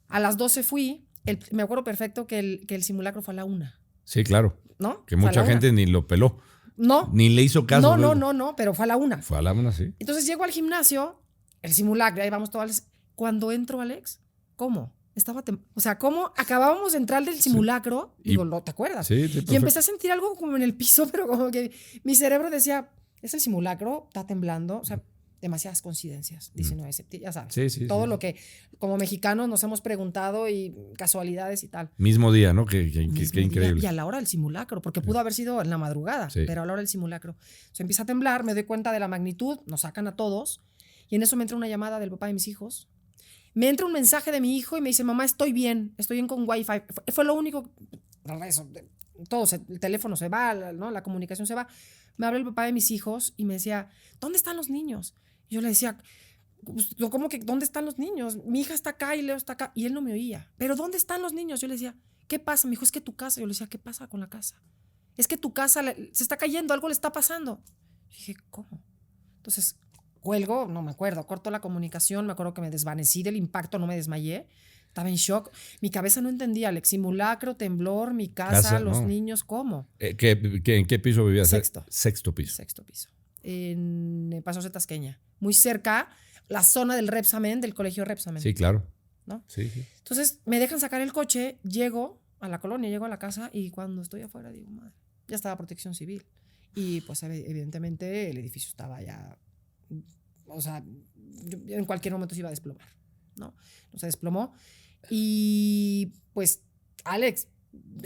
A las 12 fui, me acuerdo perfecto que el simulacro fue a la 1. Sí, claro. ¿No? Que mucha gente ni lo peló. No. Ni le hizo caso. No, pero fue a la 1. Fue a la 1, sí. Entonces llego al gimnasio, el simulacro, ahí vamos todas. Cuando entro, Alex, ¿cómo? O sea, ¿cómo acabábamos de entrar del simulacro? Sí. Digo, ¿no te acuerdas? Sí, perfecto. Y empecé a sentir algo como en el piso, pero como que mi cerebro decía, es el simulacro, está temblando. O sea, demasiadas coincidencias, 19 de septiembre, ya sabes. Sí, sí, todo sí. lo que como mexicanos nos hemos preguntado y casualidades y tal. Mismo día, ¿no? Qué Mismo día, increíble. y a la hora del simulacro, porque pudo haber sido en la madrugada, Sí. pero a la hora del simulacro. Se empieza a temblar, me doy cuenta de la magnitud, nos sacan a todos, y en eso me entra una llamada del papá de mis hijos. Me entra un mensaje de mi hijo y me dice, mamá, estoy bien con Wi-Fi. Fue lo único, todo, el teléfono se va, ¿no? La comunicación se va. Me habla el papá de mis hijos y me decía, ¿dónde están los niños? Y yo le decía, pues, ¿cómo que dónde están los niños? Mi hija está acá y Leo está acá. Y él no me oía. ¿Pero dónde están los niños? Yo le decía, ¿qué pasa? Me dijo, es que tu casa. Yo le decía, ¿qué pasa con la casa? Es que tu casa se está cayendo, algo le está pasando. Yo dije, ¿cómo? Entonces, cuelgo, no me acuerdo, corto la comunicación, me acuerdo que me desvanecí del impacto, no me desmayé. Estaba en shock. Mi cabeza no entendía, Alex. Simulacro, temblor, mi casa, los niños, ¿cómo? ¿En qué piso vivías? Sexto. Sexto piso. Sexto piso. En Pasos de Tasqueña. Muy cerca, la zona del Repsamen, del colegio Repsamen. Sí, claro. ¿No? Sí, sí. Entonces, me dejan sacar el coche, llego a la colonia, llego a la casa y cuando estoy afuera digo, madre, ya estaba Protección Civil. Y pues evidentemente el edificio estaba ya, o sea, en cualquier momento se iba a desplomar, ¿no? Se desplomó. Y pues, Alex,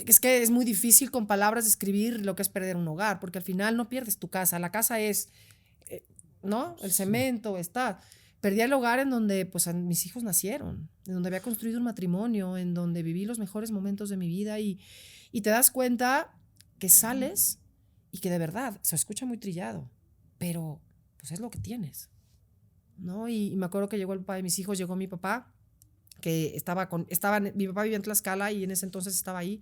es que es muy difícil con palabras describir lo que es perder un hogar, porque al final no pierdes tu casa. La casa es, ¿no? El cemento está. Perdí el hogar en donde pues mis hijos nacieron, en donde había construido un matrimonio, en donde viví los mejores momentos de mi vida y te das cuenta que sales y que de verdad se escucha muy trillado, pero pues es lo que tienes, ¿no? Y me acuerdo que llegó el papá de mis hijos, llegó mi papá, que mi papá vivía en Tlaxcala y en ese entonces estaba ahí.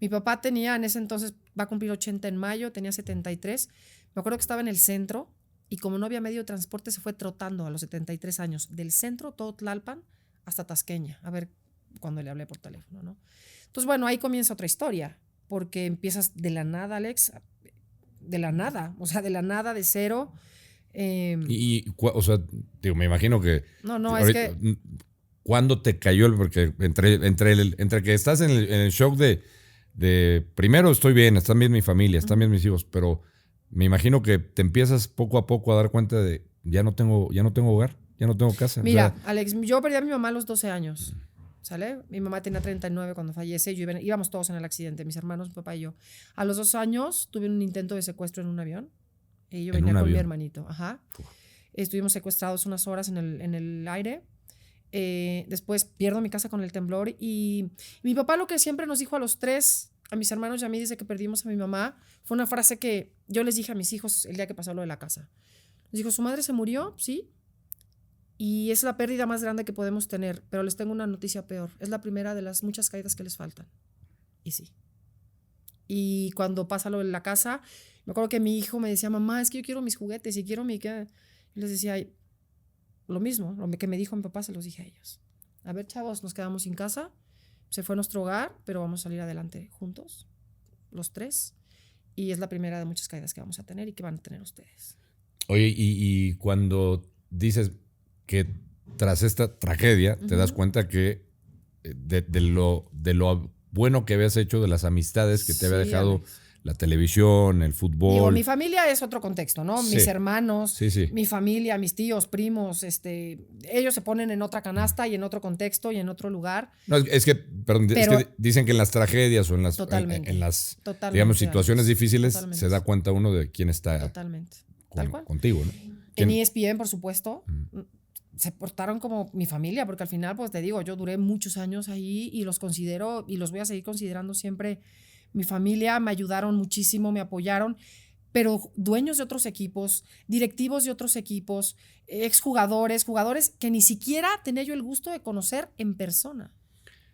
Mi papá tenía, en ese entonces, va a cumplir 80 en mayo, tenía 73. Me acuerdo que estaba en el centro y como no había medio de transporte, se fue trotando a los 73 años, del centro, todo Tlalpan, hasta Tasqueña, a ver cuando le hablé por teléfono, ¿no? Entonces, bueno, ahí comienza otra historia, porque empiezas de la nada, Alex, de la nada, o sea, de la nada, de cero. O sea, digo, me imagino que... No, es que... ¿Cuándo te cayó? Porque entre que estás en el shock de primero estoy bien, están bien mi familia, están bien mis hijos, pero me imagino que te empiezas poco a poco a dar cuenta de ya no tengo hogar, ya no tengo casa. Mira, o sea, Alex, yo perdí a mi mamá a los 12 años, ¿sale? Mi mamá tenía 39 cuando fallece, íbamos todos en el accidente, mis hermanos, mi papá y yo. A los 2 años tuve un intento de secuestro en un avión y yo venía con mi hermanito. Ajá. Estuvimos secuestrados unas horas en el aire. Después pierdo mi casa con el temblor y mi papá lo que siempre nos dijo a los 3, a mis hermanos y a mí desde que perdimos a mi mamá, fue una frase que yo les dije a mis hijos el día que pasó lo de la casa. Les dijo, su madre se murió, sí, y es la pérdida más grande que podemos tener, pero les tengo una noticia peor, es la primera de las muchas caídas que les faltan. Y sí. Y cuando pasa lo de la casa, me acuerdo que mi hijo me decía, mamá, es que yo quiero mis juguetes y quiero mi... Y les decía, lo mismo, lo que me dijo mi papá se los dije a ellos. A ver, chavos, nos quedamos sin casa, se fue nuestro hogar, pero vamos a salir adelante juntos, los 3, y es la primera de muchas caídas que vamos a tener y que van a tener ustedes. Oye, y cuando dices que tras esta tragedia te das cuenta que de lo bueno que habías hecho, de las amistades que te había dejado Alex. La televisión, el fútbol. Digo, mi familia es otro contexto, ¿no? Sí. Mis hermanos, sí. Mi familia, mis tíos, primos, ellos se ponen en otra canasta y en otro contexto y en otro lugar. No, es que dicen que en las tragedias o en las, digamos, situaciones difíciles se da cuenta uno de quién está totalmente. Contigo, ¿no? En ESPN, por supuesto, se portaron como mi familia, porque al final, pues te digo, yo duré muchos años ahí y los considero y los voy a seguir considerando siempre mi familia. Me ayudaron muchísimo, me apoyaron, pero dueños de otros equipos, directivos de otros equipos, exjugadores, jugadores que ni siquiera tenía yo el gusto de conocer en persona,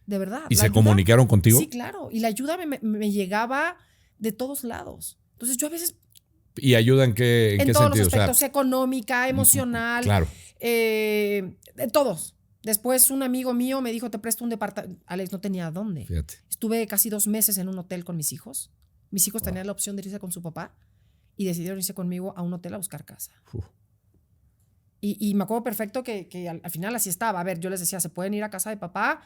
de verdad. ¿Y se comunicaron contigo? Sí, claro, y la ayuda me llegaba de todos lados. Entonces yo a veces... ¿Y ayuda en qué en sentido? todos los aspectos, económica, emocional. Claro. De todos. Después un amigo mío me dijo, te presto un departamento. Alex, no tenía dónde. Fíjate. Estuve casi 2 meses en un hotel con mis hijos. Mis hijos tenían la opción de irse con su papá y decidieron irse conmigo a un hotel a buscar casa. Y me acuerdo perfecto que al final así estaba. A ver, yo les decía, ¿se pueden ir a casa de papá?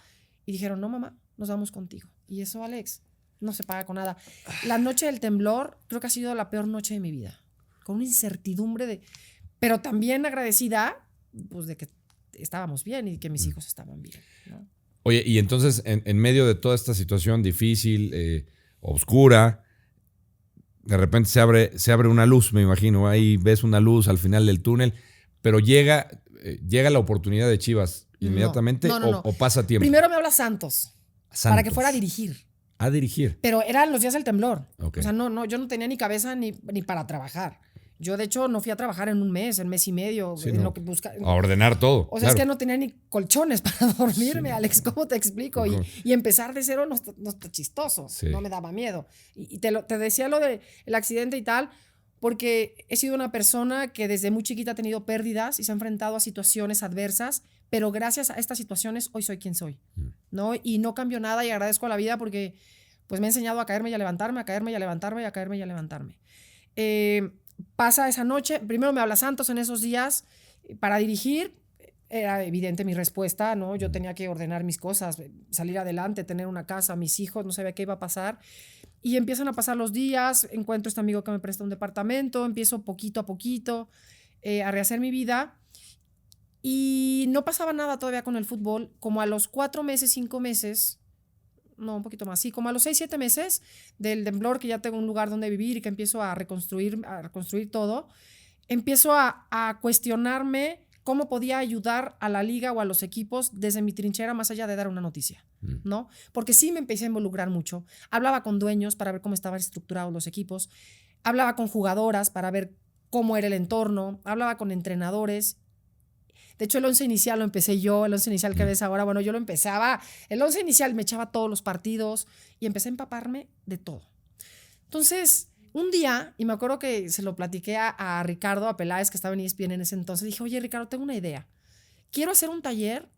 Y dijeron, no, mamá, nos vamos contigo. Y eso, Alex, no se paga con nada. La noche del temblor creo que ha sido la peor noche de mi vida. Con una incertidumbre de... pero también agradecida pues de que estábamos bien y que mis hijos estaban bien, ¿no? Oye, y entonces en medio de toda esta situación difícil, oscura, de repente se abre una luz, me imagino. Ahí ves una luz al final del túnel, pero llega la oportunidad de Chivas inmediatamente No. o pasa tiempo. Primero me habla Santos para que fuera a dirigir. A dirigir. Pero eran los días del temblor. Okay. O sea, yo no tenía ni cabeza ni para trabajar. Yo, de hecho, no fui a trabajar en un mes y medio. Sí, en no. lo que busca. A ordenar todo. O sea, claro. es que no tenía ni colchones para dormirme, sí. Alex, ¿cómo te explico? Y empezar de cero no está chistoso. Sí. No me daba miedo. Y te decía lo del accidente y tal, porque he sido una persona que desde muy chiquita ha tenido pérdidas y se ha enfrentado a situaciones adversas, pero gracias a estas situaciones hoy soy quien soy, ¿no? Y no cambio nada y agradezco a la vida porque pues me ha enseñado a caerme y a levantarme, a caerme y a levantarme, a caerme y a levantarme. Pasa esa noche, primero me habla Santos en esos días para dirigir. Era evidente mi respuesta, ¿no? Yo tenía que ordenar mis cosas, salir adelante, tener una casa, mis hijos, no sabía qué iba a pasar. Y empiezan a pasar los días, encuentro este amigo que me presta un departamento, empiezo poquito a poquito a rehacer mi vida. Y no pasaba nada todavía con el fútbol. Como a los 4 meses, 5 meses, no, un poquito más, sí, como a los 6, 7 meses del temblor, que ya tengo un lugar donde vivir y que empiezo a reconstruir todo, empiezo a cuestionarme cómo podía ayudar a la liga o a los equipos desde mi trinchera más allá de dar una noticia, ¿no? Porque sí me empecé a involucrar mucho. Hablaba con dueños para ver cómo estaban estructurados los equipos, hablaba con jugadoras para ver cómo era el entorno, hablaba con entrenadores. De hecho, el 11 inicial lo empecé yo, el 11 inicial que ves ahora, bueno, yo lo empezaba, el 11 inicial me echaba todos los partidos y empecé a empaparme de todo. Entonces, un día, y me acuerdo que se lo platiqué a Ricardo, a Peláez, que estaba en ESPN en ese entonces, dije, oye, Ricardo, tengo una idea. Quiero hacer un taller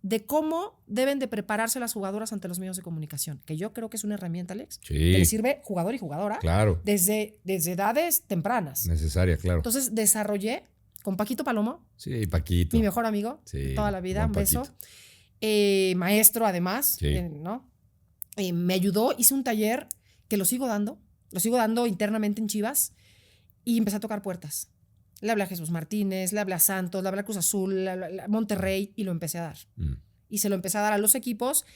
de cómo deben de prepararse las jugadoras ante los medios de comunicación, que yo creo que es una herramienta, Alex, sí. que le sirve jugador y jugadora, claro. desde edades tempranas. Necesaria, claro. Entonces, desarrollé con Paquito Palomo. Sí, Paquito. Mi mejor amigo, sí, toda la vida, un beso. Maestro, además, sí. ¿no? Me ayudó, hice un taller que lo sigo dando internamente en Chivas y empecé a tocar puertas. Le hablé a Jesús Martínez, le hablé a Santos, le hablé a Cruz Azul, le hablé a Monterrey y lo empecé a dar. Y se lo empecé a dar a los equipos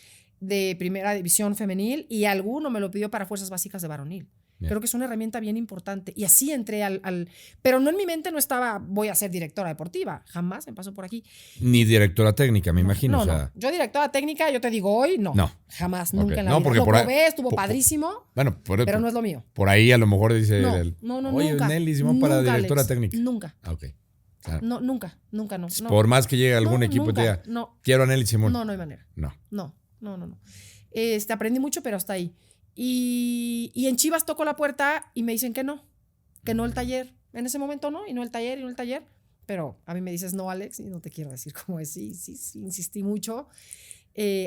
de primera división femenil y alguno me lo pidió para fuerzas básicas de varonil. Bien. Creo que es una herramienta bien importante. Y así entré pero no en mi mente no estaba, voy a ser directora deportiva. Jamás me pasó por aquí. Ni directora técnica, me imagino. No, o sea... no. Yo directora técnica, yo te digo hoy, no. Jamás, okay. Nunca en la vida. Porque lo probé, estuvo padrísimo, bueno, pero no es lo mío. Por ahí a lo mejor dice... No, oye, nunca. Nelly, Simón para directora técnica. Nunca. Ok. Claro. No, nunca. Por más que llegue algún equipo nunca, y te diga, quiero a Nelly Simón. No hay manera. No. Aprendí mucho, pero hasta ahí. Y en Chivas toco la puerta y me dicen que no el taller. En ese momento no, y no el taller. Pero a mí me dices no, Alex, y no te quiero decir cómo es. Sí, insistí mucho.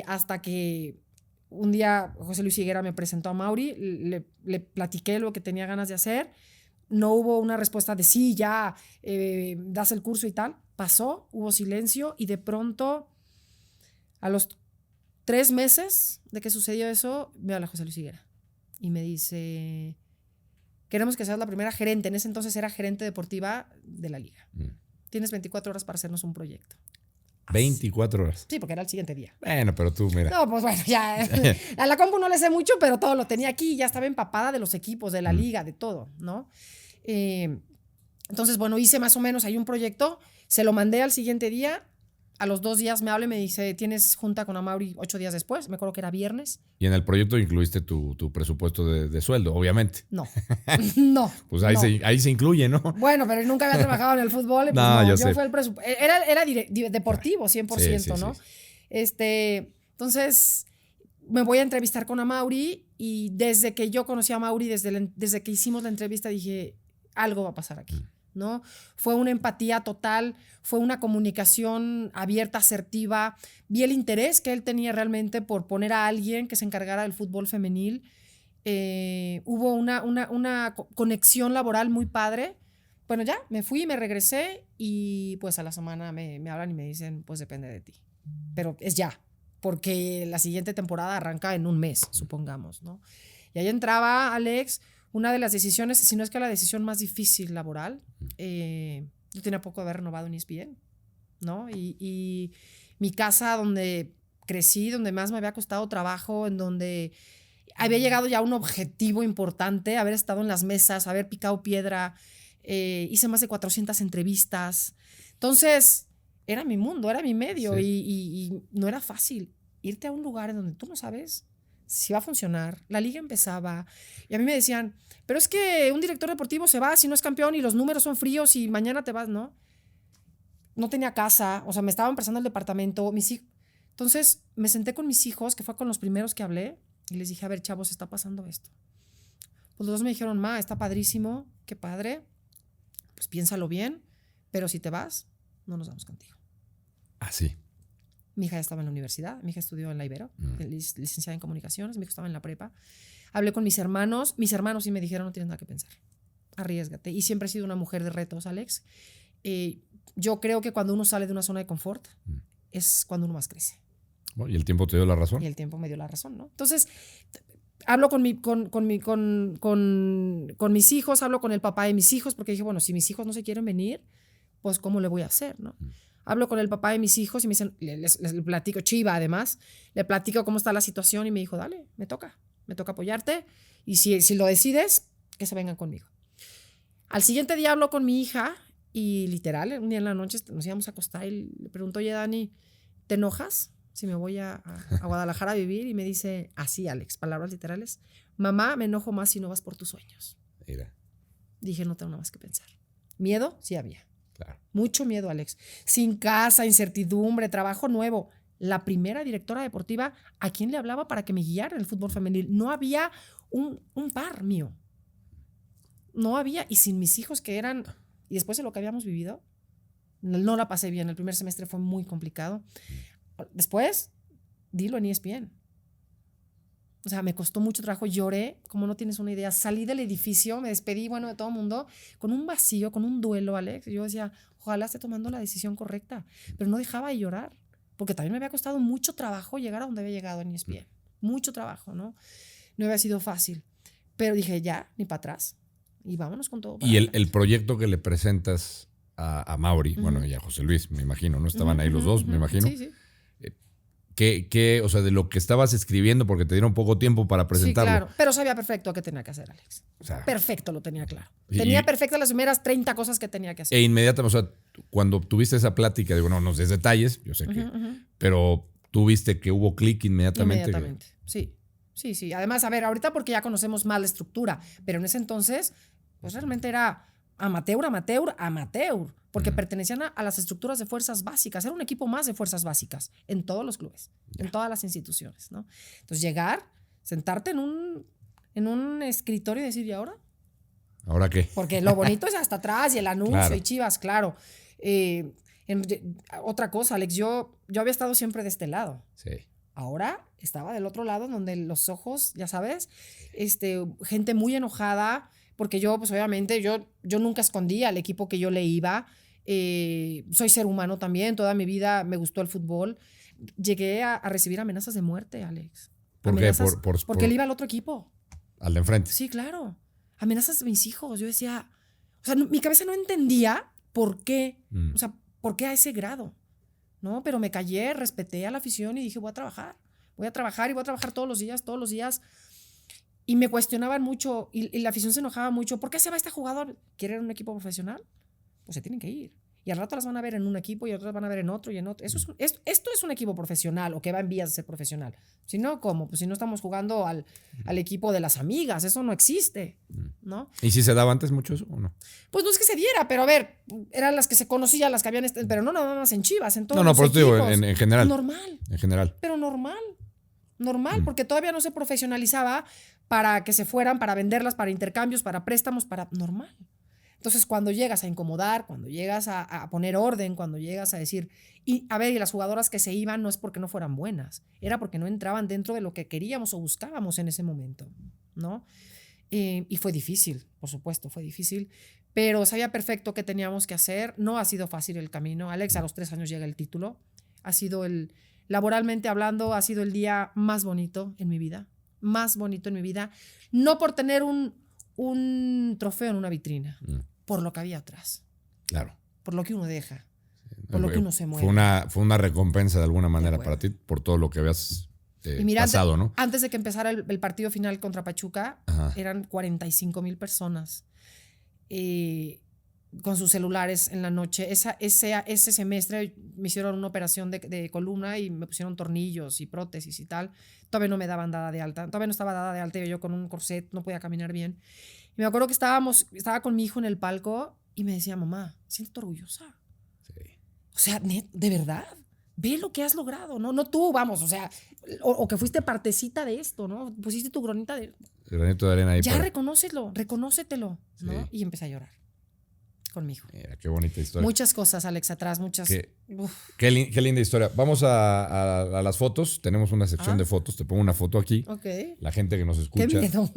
Hasta que un día José Luis Higuera me presentó a Mauri, le platiqué lo que tenía ganas de hacer. No hubo una respuesta de sí, ya, das el curso y tal. Pasó, hubo silencio y de pronto, a los 3 meses de que sucedió eso, me habla José Luis Higuera y me dice, queremos que seas la primera gerente. En ese entonces era gerente deportiva de la liga. Tienes 24 horas para hacernos un proyecto. 24 horas. Sí, porque era el siguiente día. Bueno, pero tú, mira. No, pues bueno, ya. A la compu no le sé mucho, pero todo lo tenía aquí. Ya estaba empapada de los equipos, de la liga, de todo, ¿no? Entonces, bueno, hice más o menos ahí un proyecto. Se lo mandé al siguiente día. A los 2 días me habla y me dice, tienes junta con Amaury 8 días después. Me acuerdo que era viernes. Y en el proyecto incluiste tu presupuesto de sueldo, obviamente. No. Pues ahí se incluye, ¿no? Bueno, pero nunca había trabajado en el fútbol. Pues no, yo sé. Fue el presupuesto. Era deportivo, 100%, sí, ¿no? Entonces, me voy a entrevistar con Amaury y desde que yo conocí a Amaury, desde que hicimos la entrevista, dije, algo va a pasar aquí. ¿No? Fue una empatía total, fue una comunicación abierta, asertiva. Vi el interés que él tenía realmente por poner a alguien que se encargara del fútbol femenil. Hubo una conexión laboral muy padre. Bueno, ya, me fui, me regresé y pues a la semana me hablan y me dicen, pues depende de ti. Pero es ya, porque la siguiente temporada arranca en un mes, supongamos, ¿no? Y ahí entraba Alex, una de las decisiones, si no es que la decisión más difícil laboral, Yo tenía poco de haber renovado en ESPN, ¿no? Y mi casa donde crecí, donde más me había costado trabajo, en donde había llegado ya a un objetivo importante, haber estado en las mesas, haber picado piedra, hice más de 400 entrevistas. Entonces, era mi mundo, era mi medio, Sí. y no era fácil irte a un lugar en donde tú no sabes si va a funcionar. La liga empezaba y a mí me decían, pero es que un director deportivo se va si no es campeón y los números son fríos y mañana te vas, ¿no? No tenía casa, o sea, me estaban prestando el departamento, Entonces me senté con mis hijos, que fue con los primeros que hablé, y les dije, a ver, chavos, está pasando esto. Pues los dos me dijeron, ma, está padrísimo, qué padre, pues piénsalo bien, pero si te vas, no nos vamos contigo. Así. Mi hija ya estaba en la universidad, mi hija estudió en la Ibero, licenciada en comunicaciones, mi hijo estaba en la prepa. Hablé con mis hermanos sí me dijeron, no tienes nada que pensar, arriésgate. Y siempre he sido una mujer de retos, Alex. Yo creo que cuando uno sale de una zona de confort, es cuando uno más crece. Bueno, ¿y el tiempo te dio la razón? Y el tiempo me dio la razón, ¿no? Entonces, hablo con mis hijos, hablo con el papá de mis hijos, porque dije, bueno, si mis hijos no se quieren venir, pues ¿cómo le voy a hacer, no? Hablo con el papá de mis hijos y me dicen, les platico, Chiva además, le platico cómo está la situación y me dijo, dale, me toca apoyarte y si lo decides, que se vengan conmigo. Al siguiente día hablo con mi hija y literal, un día en la noche nos íbamos a acostar y le pregunto, oye, Dani, ¿te enojas si me voy a Guadalajara a vivir? Y me dice, así, Alex, palabras literales, mamá, me enojo más si no vas por tus sueños. Mira. Dije, no tengo nada más que pensar. Miedo, sí había. Claro. Mucho miedo, Alex. Sin casa, incertidumbre, trabajo nuevo. La primera directora deportiva, ¿a quién le hablaba para que me guiara en el fútbol femenil? No había un par mío. No había. Y sin mis hijos que eran... Y después de lo que habíamos vivido, no la pasé bien. El primer semestre fue muy complicado. Después, dilo en ESPN. O sea, me costó mucho trabajo, lloré, como no tienes una idea. Salí del edificio, me despedí, bueno, de todo el mundo, con un vacío, con un duelo, Alex. Yo decía, ojalá esté tomando la decisión correcta. Pero no dejaba de llorar, porque también me había costado mucho trabajo llegar a donde había llegado en ESPN. Mucho trabajo, ¿no? No había sido fácil. Pero dije, ya, ni para atrás. Y vámonos con todo. Y el proyecto que le presentas a Mauri, bueno, y a José Luis, me imagino, ¿no? Estaban ahí los dos, me imagino. Sí, sí. O sea, de lo que estabas escribiendo, porque te dieron poco tiempo para presentarlo. Sí, claro. Pero sabía perfecto qué tenía que hacer, Alex. O sea, perfecto, lo tenía claro. Tenía perfectas las primeras 30 cosas que tenía que hacer. E inmediatamente, o sea, cuando tuviste esa plática, digo, no nos des detalles, yo sé que, pero tú viste que hubo clic inmediatamente. Inmediatamente, sí. Sí, sí. Además, a ver, ahorita porque ya conocemos más la estructura, pero en ese entonces, pues realmente era amateur, porque pertenecían a las estructuras de fuerzas básicas. Era un equipo más de fuerzas básicas en todos los clubes, en todas las instituciones, ¿no? Entonces, llegar, sentarte en un escritorio y decir, ¿y ahora? ¿Ahora qué? Porque lo bonito es hasta atrás y el anuncio Claro. y Chivas, claro. Otra cosa, Alex, yo había estado siempre de este lado. Sí. Ahora estaba del otro lado, donde los ojos, ya sabes, gente muy enojada, porque yo, pues obviamente, yo nunca escondía al equipo que yo le iba. Soy ser humano también, toda mi vida me gustó el fútbol. Llegué a recibir amenazas de muerte, Alex. ¿Por qué? Porque él iba al otro equipo. Al de enfrente. Sí, claro. Amenazas de mis hijos. Yo decía, o sea, mi cabeza no entendía por qué, o sea, por qué a ese grado, ¿no? Pero me callé, respeté a la afición y dije, voy a trabajar y voy a trabajar todos los días. Y me cuestionaban mucho y la afición se enojaba mucho. ¿Por qué se va este jugador? ¿Quiere ir a un equipo profesional? Pues se tienen que ir. Y al rato las van a ver en un equipo y al rato van a ver en otro y en otro. Esto es un equipo profesional o que va en vías de ser profesional. Si no, ¿cómo? Pues si no estamos jugando al equipo de las amigas, eso no existe, ¿no? ¿Y si se daba antes mucho eso o no? Pues no es que se diera, pero a ver, eran las que se conocían, las que habían, pero no nada más en Chivas, en todos los por eso digo, equipos. en general. Normal. En general. Pero normal, porque todavía no se profesionalizaba para que se fueran, para venderlas, para intercambios, para préstamos, para normal. Entonces, cuando llegas a incomodar, cuando llegas a poner orden, cuando llegas a decir, y las jugadoras que se iban no es porque no fueran buenas, era porque no entraban dentro de lo que queríamos o buscábamos en ese momento, ¿no? Y fue difícil, por supuesto, fue difícil, pero sabía perfecto qué teníamos que hacer. No ha sido fácil el camino. Alex, a los 3 años llega el título. Ha sido laboralmente hablando, ha sido el día más bonito en mi vida. No por tener un trofeo en una vitrina, por lo que había atrás. Claro. por lo que uno deja, por lo que uno se mueve. Fue una recompensa de alguna manera acuerdo. para ti por todo lo que habías Y mira, pasado, ¿no? antes de que empezara el partido final contra Pachuca, Ajá. eran 45,000 personas con sus celulares en la noche. Ese semestre me hicieron una operación de columna y me pusieron tornillos y prótesis y tal. Todavía no me daban dada de alta. Todavía no estaba dada de alta y yo con un corset no podía caminar bien. Y me acuerdo que estaba con mi hijo en el palco y me decía, mamá, siéntete orgullosa. Sí. O sea, de verdad, ve lo que has logrado, ¿no? No tú, vamos, o sea, o que fuiste partecita de esto, ¿no? Pusiste tu granita de... Granito de arena ahí Ya para... reconócetelo, ¿no? Sí. Y empecé a llorar con mi hijo. Mira, qué bonita historia. Muchas cosas, Alex, atrás, muchas... Qué linda historia. Vamos a las fotos. Tenemos una sección de fotos. Te pongo una foto aquí. Ok. La gente que nos Qué escucha. miedo.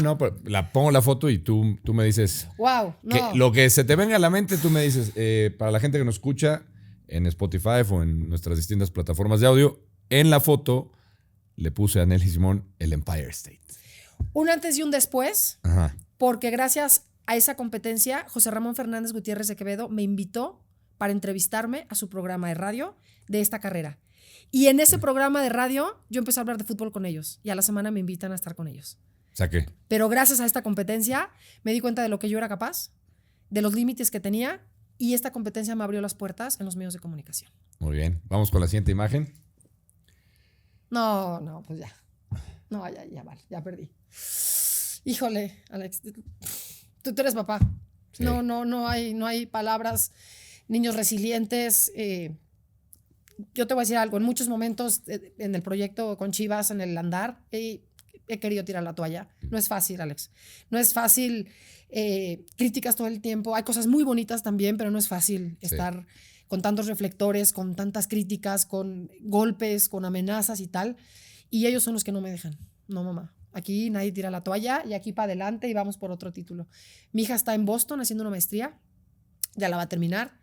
No, pero pongo la foto y tú me dices... Wow, no. Lo que se te venga a la mente, tú me dices, para la gente que nos escucha en Spotify o en nuestras distintas plataformas de audio, en la foto le puse a Nelly Simón el Empire State. Un antes y un después, Ajá. porque gracias a esa competencia, José Ramón Fernández Gutiérrez de Quevedo me invitó para entrevistarme a su programa de radio de esta carrera. Y en ese programa de radio yo empecé a hablar de fútbol con ellos y a la semana me invitan a estar con ellos. O sea que... Pero gracias a esta competencia me di cuenta de lo que yo era capaz, de los límites que tenía, y esta competencia me abrió las puertas en los medios de comunicación. Muy bien. Vamos con la siguiente imagen. No, pues ya. No, ya vale, ya perdí. Híjole, Alex, tú eres papá. Sí. No hay palabras. Niños resilientes. Yo te voy a decir algo. En muchos momentos en el proyecto con Chivas, en el andar, he querido tirar la toalla. No es fácil, Alex. No es fácil. Críticas todo el tiempo. Hay cosas muy bonitas también, pero no es fácil estar con tantos reflectores, con tantas críticas, con golpes, con amenazas y tal. Y ellos son los que no me dejan. No, mamá. Aquí nadie tira la toalla y aquí para adelante y vamos por otro título. Mi hija está en Boston haciendo una maestría. Ya la va a terminar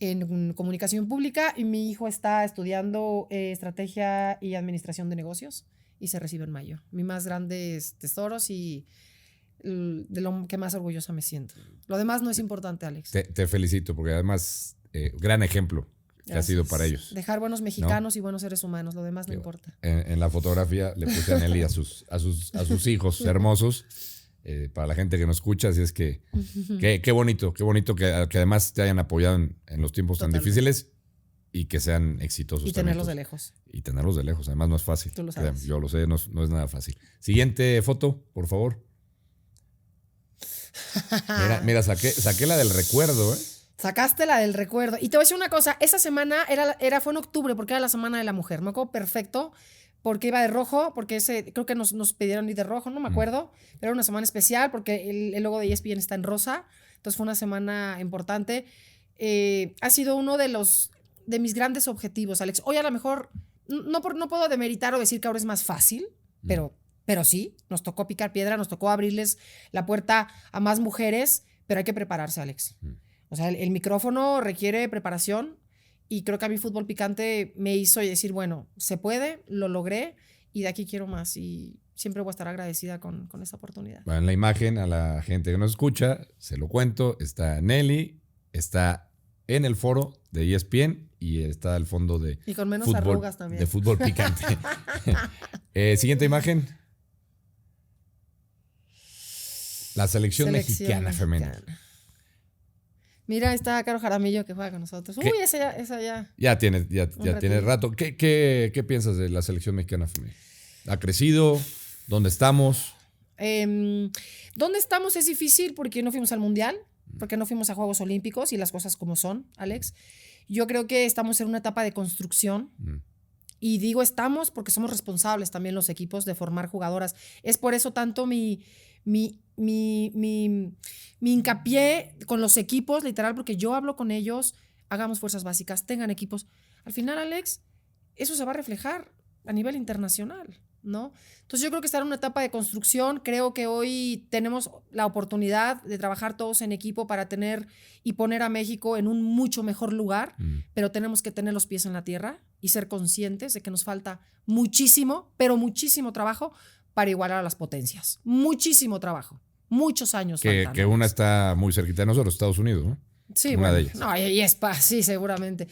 en comunicación pública y mi hijo está estudiando estrategia y administración de negocios y se recibe en mayo. Mis más grandes tesoros y de lo que más orgullosa me siento. Lo demás no es importante, Alex. Te felicito porque además gran ejemplo que ha sido para ellos. Dejar buenos mexicanos y buenos seres humanos, lo demás no importa. En la fotografía le puse a Nelly a sus hijos hermosos. Para la gente que nos escucha, así es que qué bonito que además te hayan apoyado en los tiempos tan difíciles y que sean exitosos. Y tenerlos de lejos. Y tenerlos de lejos, además no es fácil. Tú lo sabes. Yo lo sé, no es nada fácil. Siguiente foto, por favor. Mira, saqué la del recuerdo, ¿eh? Sacaste la del recuerdo. Y te voy a decir una cosa, esa semana fue en octubre porque era la Semana de la Mujer. Me acuerdo perfecto porque iba de rojo, porque creo que nos pidieron ir de rojo, no me acuerdo. Pero era una semana especial porque el logo de ESPN está en rosa. Entonces fue una semana importante. Ha sido uno de mis grandes objetivos, Alex. Hoy a lo mejor no puedo demeritar o decir que ahora es más fácil, pero sí, nos tocó picar piedra, nos tocó abrirles la puerta a más mujeres, pero hay que prepararse, Alex. O sea, el micrófono requiere preparación y creo que a mí Fútbol Picante me hizo decir, bueno, se puede, lo logré y de aquí quiero más y siempre voy a estar agradecida con esa oportunidad. Bueno, en la imagen, a la gente que nos escucha, se lo cuento, está Nelly, está en el foro de ESPN y está al fondo de y con menos arrugas también. De Fútbol Picante. Siguiente imagen. La selección mexicana femenina. Mira, está Caro Jaramillo que juega con nosotros. Uy, esa ya. Ya tiene rato. ¿Qué piensas de la selección mexicana femenina? ¿Ha crecido? ¿Dónde estamos? ¿Dónde estamos? Es difícil porque no fuimos al Mundial, porque no fuimos a Juegos Olímpicos y las cosas como son, Alex. Yo creo que estamos en una etapa de construcción. Y digo estamos porque somos responsables también los equipos de formar jugadoras. Es por eso tanto mi hincapié con los equipos, literal, porque yo hablo con ellos, hagamos fuerzas básicas, tengan equipos. Al final, Alex, eso se va a reflejar a nivel internacional, ¿no? Entonces yo creo que está en una etapa de construcción. Creo que hoy tenemos la oportunidad de trabajar todos en equipo para tener y poner a México en un mucho mejor lugar, pero tenemos que tener los pies en la tierra y ser conscientes de que nos falta muchísimo, pero muchísimo trabajo para igualar a las potencias. Muchísimo trabajo. Muchos años faltan. Que una está muy cerquita de nosotros, Estados Unidos, ¿no? Sí, una bueno, de ellas. no, y sí, seguramente.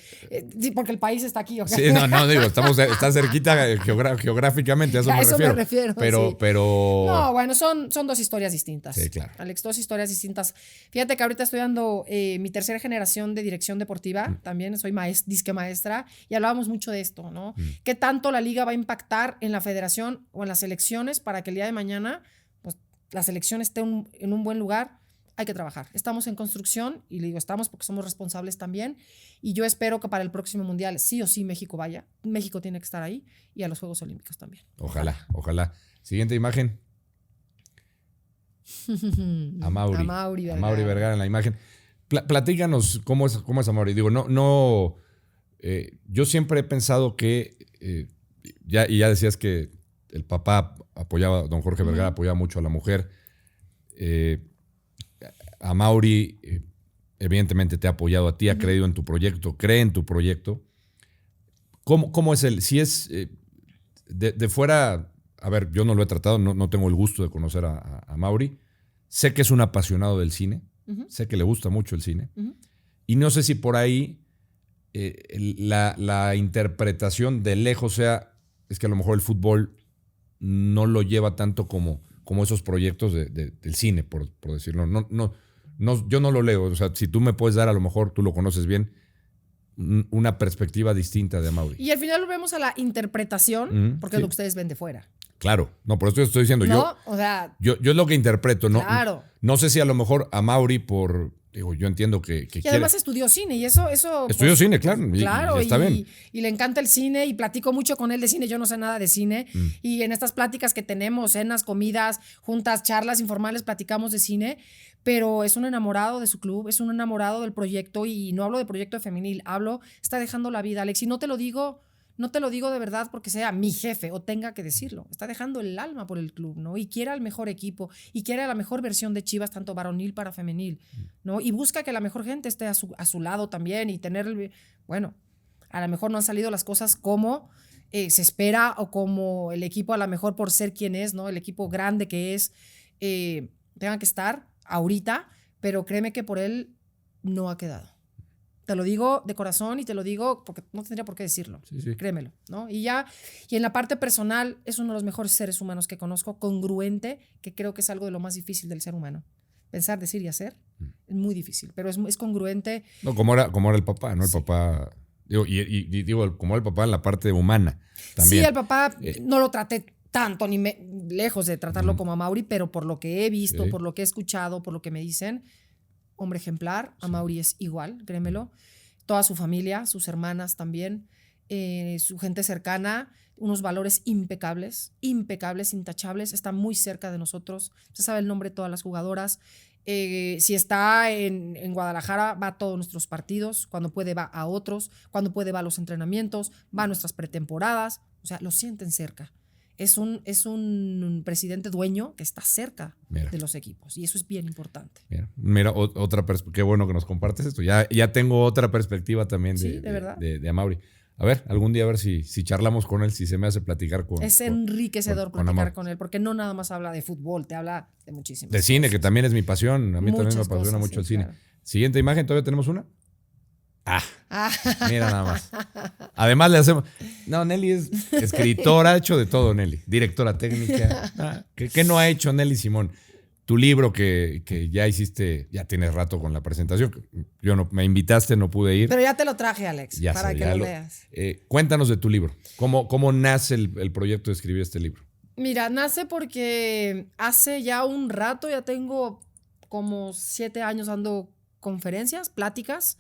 Sí, porque el país está aquí, ¿ok? Sí, no, digo, está cerquita geográficamente, a eso A me eso refiero. me refiero, Pero, sí. pero. No, bueno, son dos historias distintas. Sí, claro. Alex, dos historias distintas. Fíjate que ahorita estoy dando mi tercera generación de dirección deportiva, también soy disque maestra, y hablábamos mucho de esto, ¿no? ¿Qué tanto la liga va a impactar en la federación o en las selecciones para que el día de mañana pues, la selección esté en un buen lugar? Hay que trabajar. Estamos en construcción, y le digo estamos porque somos responsables también, y yo espero que para el próximo mundial sí o sí México vaya. México tiene que estar ahí, y a los Juegos Olímpicos también. Ojalá. Siguiente imagen. Amaury Vergara en la imagen. Platícanos cómo es Amaury. Digo, yo siempre he pensado que, ya decías que el papá apoyaba, don Jorge Vergara apoyaba mucho a la mujer. Amaury, evidentemente te ha apoyado a ti, ha creído en tu proyecto, cree en tu proyecto. ¿Cómo es él? Si es de fuera, a ver, yo no lo he tratado, no tengo el gusto de conocer a Amaury. Sé que es un apasionado del cine, sé que le gusta mucho el cine. Y no sé si por ahí la interpretación de lejos es que a lo mejor el fútbol no lo lleva tanto como esos proyectos del cine, por decirlo. Yo no lo leo. O sea, si tú me puedes dar, a lo mejor tú lo conoces bien, una perspectiva distinta de Amaury. Y al final volvemos a la interpretación, porque es lo que ustedes ven de fuera. Claro, no, por eso estoy diciendo yo es lo que interpreto, ¿no? Claro. No sé si a lo mejor Amaury yo entiendo que y además estudió cine, y eso estudió cine, claro. Claro, y está bien. Y le encanta el cine, y platico mucho con él de cine. Yo no sé nada de cine, y en estas pláticas que tenemos, cenas, comidas, juntas, charlas informales, platicamos de cine, pero es un enamorado de su club, es un enamorado del proyecto, y no hablo de proyecto de femenil, está dejando la vida, Alex, y no te lo digo de verdad porque sea mi jefe o tenga que decirlo. Está dejando el alma por el club, ¿no? Y quiere al mejor equipo, y quiere la mejor versión de Chivas, tanto varonil para femenil, ¿no? Y busca que la mejor gente esté a su lado también, y bueno, a lo mejor no han salido las cosas como se espera, o como el equipo a lo mejor por ser quien es, ¿no? El equipo grande que es, tenga que estar ahorita, pero créeme que por él no ha quedado. Te lo digo de corazón, y te lo digo porque no tendría por qué decirlo. Sí. Créemelo, ¿no? Y en la parte personal es uno de los mejores seres humanos que conozco, congruente, que creo que es algo de lo más difícil del ser humano. Pensar, decir y hacer es muy difícil, pero es congruente. No, como era el papá, ¿no? El papá, digo, como era el papá en la parte humana también. Sí, al papá no lo traté tanto, lejos de tratarlo como a Amaury, pero por lo que he visto, por lo que he escuchado, por lo que me dicen, hombre ejemplar. Amaury es igual, créemelo. Toda su familia, sus hermanas también, su gente cercana, unos valores impecables, intachables. Está muy cerca de nosotros. Se sabe el nombre de todas las jugadoras. Si está en Guadalajara, va a todos nuestros partidos. Cuando puede, va a otros. Cuando puede, va a los entrenamientos. Va a nuestras pretemporadas. O sea, lo sienten cerca. Es un presidente dueño que está cerca de los equipos, y eso es bien importante. Mira, otra perspectiva. Qué bueno que nos compartes esto. Ya tengo otra perspectiva también de Amaury. A ver, algún día a ver si charlamos con él, si se me hace platicar con él. Es enriquecedor platicar con él, porque no nada más habla de fútbol, te habla de muchísimas de cine, que también es mi pasión. A mí también me apasiona mucho el cine. Claro. Siguiente imagen, ¿todavía tenemos una? Mira nada más. Además le hacemos... No, Nelly es escritora, ha hecho de todo, Nelly. Directora técnica. ¿Qué no ha hecho Nelly Simón? Tu libro que ya hiciste, ya tienes rato con la presentación. Me invitaste, no pude ir. Pero ya te lo traje, Alex, para que lo veas. Cuéntanos de tu libro. ¿Cómo nace el proyecto de escribir este libro? Mira, nace porque hace ya un rato, ya tengo como 7 años dando conferencias, pláticas.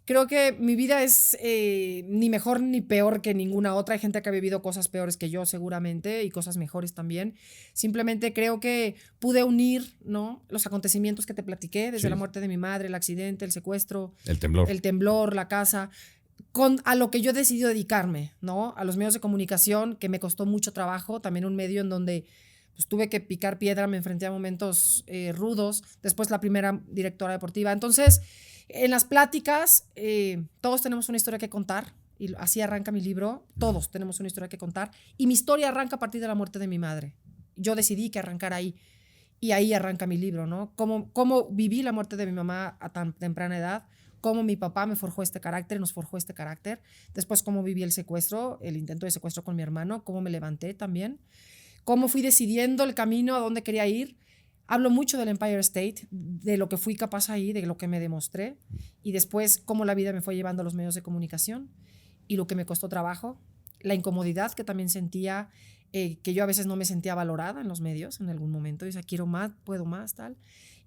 Creo que mi vida es ni mejor ni peor que ninguna otra. Hay gente que ha vivido cosas peores que yo seguramente, y cosas mejores también. Simplemente creo que pude unir, ¿no?, los acontecimientos que te platiqué, desde la muerte de mi madre, el accidente, el secuestro, el temblor, la casa, a lo que yo decidí dedicarme, ¿no? A los medios de comunicación, que me costó mucho trabajo. También un medio en donde pues, tuve que picar piedra, me enfrenté a momentos rudos. Después la primera directora deportiva. Entonces, en las pláticas, todos tenemos una historia que contar, y así arranca mi libro. Todos tenemos una historia que contar, y mi historia arranca a partir de la muerte de mi madre. Yo decidí que arrancara ahí, Y ahí arranca mi libro, ¿no? Cómo viví la muerte de mi mamá a tan temprana edad, cómo mi papá me forjó este carácter, nos forjó este carácter. Después, cómo viví el secuestro, el intento de secuestro con mi hermano, cómo me levanté también. Cómo fui decidiendo el camino a dónde quería ir. Hablo mucho del Empire State, de lo que fui capaz ahí, de lo que me demostré. Y después, cómo la vida me fue llevando a los medios de comunicación y lo que me costó trabajo. La incomodidad que también sentía, que yo a veces no me sentía valorada en los medios en algún momento. Decía, quiero más, puedo más, tal.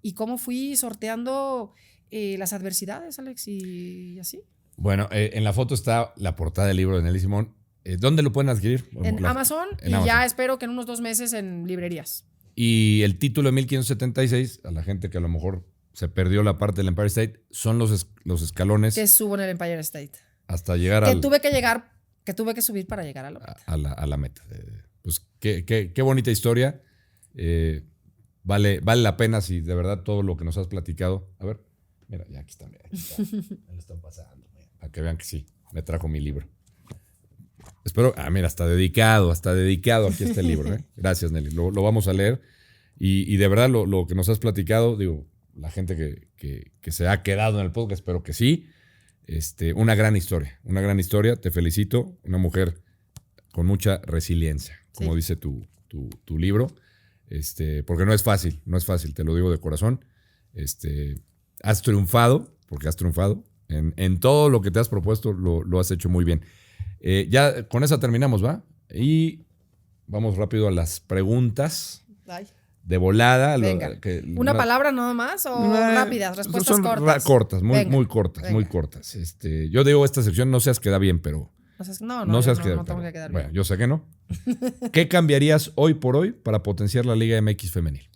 Y cómo fui sorteando las adversidades, Alex, y así. Bueno, en la foto está la portada del libro de Nelly Simón. ¿Dónde lo pueden adquirir? En Amazon, en y Amazon. ya espero que en unos 2 meses en librerías. Y el título de 1576, a la gente que a lo mejor se perdió la parte del Empire State, son los escalones Que subo en el Empire State. hasta llegar Que tuve que subir para llegar a la meta. a la meta. Pues qué bonita historia. Vale la pena si de verdad todo lo que nos has platicado. A ver, mira, ya aquí está. Mira, me lo están pasando. Para que vean que sí, me trajo mi libro. Espero, mira, está dedicado aquí está el libro. Gracias, Nelly. Lo vamos a leer. Y de verdad, lo que nos has platicado, digo, la gente que se ha quedado en el podcast, espero que sí. Una gran historia. Te felicito. Una mujer con mucha resiliencia, como dice tu libro. Porque no es fácil, te lo digo de corazón. Has triunfado, porque has triunfado. En todo lo que te has propuesto, lo has hecho muy bien. Ya con esa terminamos, ¿va? Y vamos rápido a las preguntas. Ay. De volada. Venga. ¿Una palabra nada más o rápidas? Respuestas son cortas. Cortas, muy cortas, Venga. muy cortas. Yo digo esta sección, no seas queda bien, pero... No seas tengo que quedar bien. Bueno, yo sé que no. ¿Qué cambiarías hoy por hoy para potenciar la Liga MX femenil?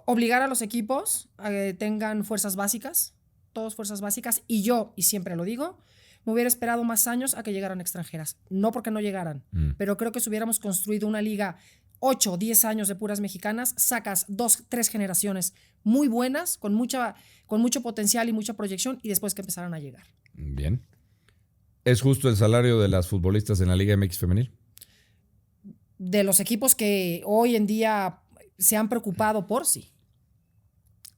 Obligar a los equipos a que tengan fuerzas básicas, todas fuerzas básicas, y siempre lo digo, me hubiera esperado más años a que llegaran extranjeras. No porque no llegaran, pero creo que si hubiéramos construido una liga 8, 10 años de puras mexicanas, sacas 2, 3 generaciones muy buenas, con mucho potencial y mucha proyección, y después que empezaran a llegar. Bien. ¿Es justo el salario de las futbolistas en la Liga MX femenil? De los equipos que hoy en día se han preocupado por sí.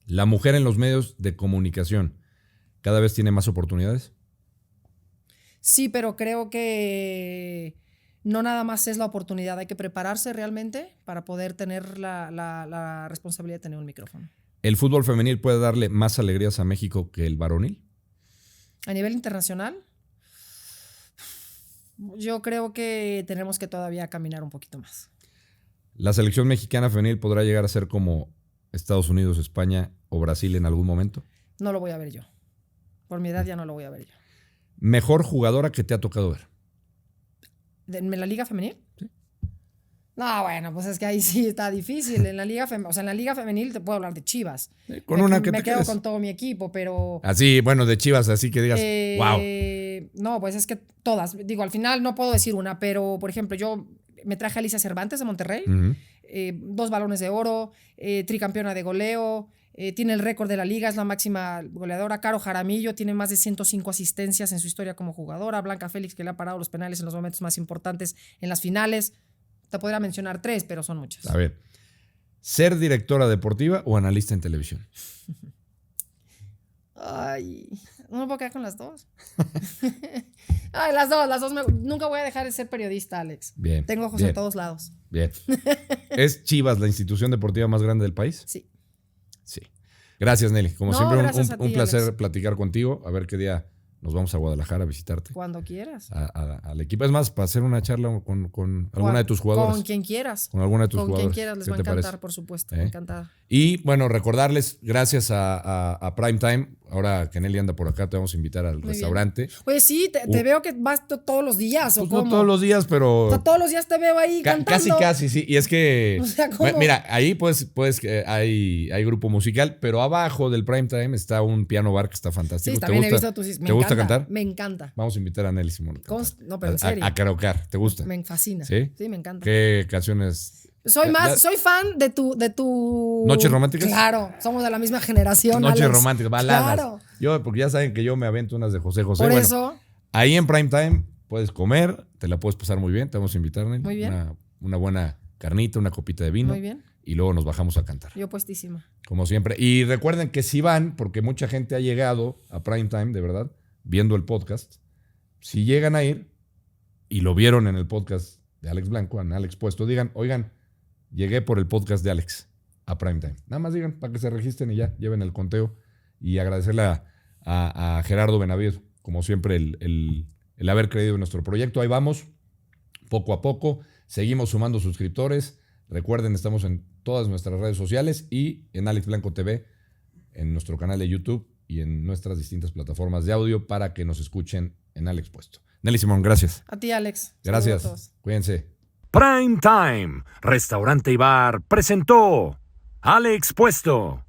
¿La mujer en los medios de comunicación cada vez tiene más oportunidades? Sí, pero creo que no nada más es la oportunidad, hay que prepararse realmente para poder tener la responsabilidad de tener un micrófono. ¿El fútbol femenil puede darle más alegrías a México que el varonil? A nivel internacional, yo creo que tenemos que todavía caminar un poquito más. ¿La selección mexicana femenil podrá llegar a ser como Estados Unidos, España o Brasil en algún momento? No lo voy a ver yo. Por mi edad ya no lo voy a ver yo. ¿Mejor jugadora que te ha tocado ver? ¿En la Liga Femenil? Sí. No, bueno, pues es que ahí sí está difícil. En la Liga Femenil te puedo hablar de Chivas. Con una que me te quedo quedes. con todo mi equipo, pero... Así, bueno, de Chivas, así que digas, wow. No, pues es que todas. Digo, al final no puedo decir una, pero, por ejemplo, yo me traje a Alicia Cervantes de Monterrey. 2 balones de oro, tricampeona de goleo, tiene el récord de la liga, es la máxima goleadora. Caro Jaramillo tiene más de 105 asistencias en su historia como jugadora. Blanca Félix, que le ha parado los penales en los momentos más importantes en las finales. Te podría mencionar 3, pero son muchas. A ver, ¿ser directora deportiva o analista en televisión? Ay, no me puedo quedar con las dos. Ay, las dos. Nunca voy a dejar de ser periodista, Alex. Bien. Tengo ojos bien, en todos lados. Bien. ¿Es Chivas la institución deportiva más grande del país? Sí. Sí. Gracias, Nelly. Como No, siempre, gracias a ti, un placer Alex. platicar contigo. A ver qué día nos vamos a Guadalajara a visitarte. Cuando quieras. Al equipo. Es más, para hacer una charla con alguna de tus jugadoras. Con quien quieras. Con alguna de tus Con jugadoras. quien quieras, les ¿Qué va a te encantar, parece? por supuesto. ¿Eh? Encantada. Y bueno, recordarles, gracias a Prime Time, ahora que Nelly anda por acá, te vamos a invitar al Muy restaurante. Oye, sí, te veo que vas todos los días, ¿o Pues cómo? no todos los días, pero O sea, todos los días te veo ahí cantando. casi, sí. Y es que, O sea, ¿cómo? mira, ahí pues hay grupo musical, pero abajo del Prime Time está un piano bar que está fantástico. Sí, ¿Te también he gusta? visto tus... ¿Te gusta cantar? Me encanta. Vamos a invitar a Nelly Simón. No, pero en serio. A karaokear. ¿Te gusta? Me fascina. ¿Sí? Sí, me encanta. ¿Qué canciones? Soy fan de tu... ¿Noches románticas? Claro, somos de la misma generación, Noches Alex. románticas, baladas. Claro. Porque ya saben que yo me avento unas de José José. Por Bueno, eso, ahí en Prime Time puedes comer, te la puedes pasar muy bien, te vamos a invitar, Nelly. Muy bien. Una buena carnita, una copita de vino. muy bien. y luego nos bajamos a cantar. Yo puestísima. Como siempre. Y recuerden que si van, porque mucha gente ha llegado a Prime Time, de verdad, viendo el podcast, si llegan a ir y lo vieron en el podcast de Alex Blanco, en Alex Puesto, digan, oigan, llegué por el podcast de Alex a Prime Time. Nada más digan para que se registren y ya lleven el conteo. Y agradecerle a Gerardo Benavides, como siempre, el haber creído en nuestro proyecto. Ahí vamos, poco a poco. Seguimos sumando suscriptores. Recuerden, estamos en todas nuestras redes sociales y en Alex Blanco TV, en nuestro canal de YouTube y en nuestras distintas plataformas de audio para que nos escuchen en Alex Puesto. Nelly Simón, gracias. A ti, Alex. Gracias. Saludos a todos. Cuídense. Prime Time, restaurante y bar, presentó Alex Puesto.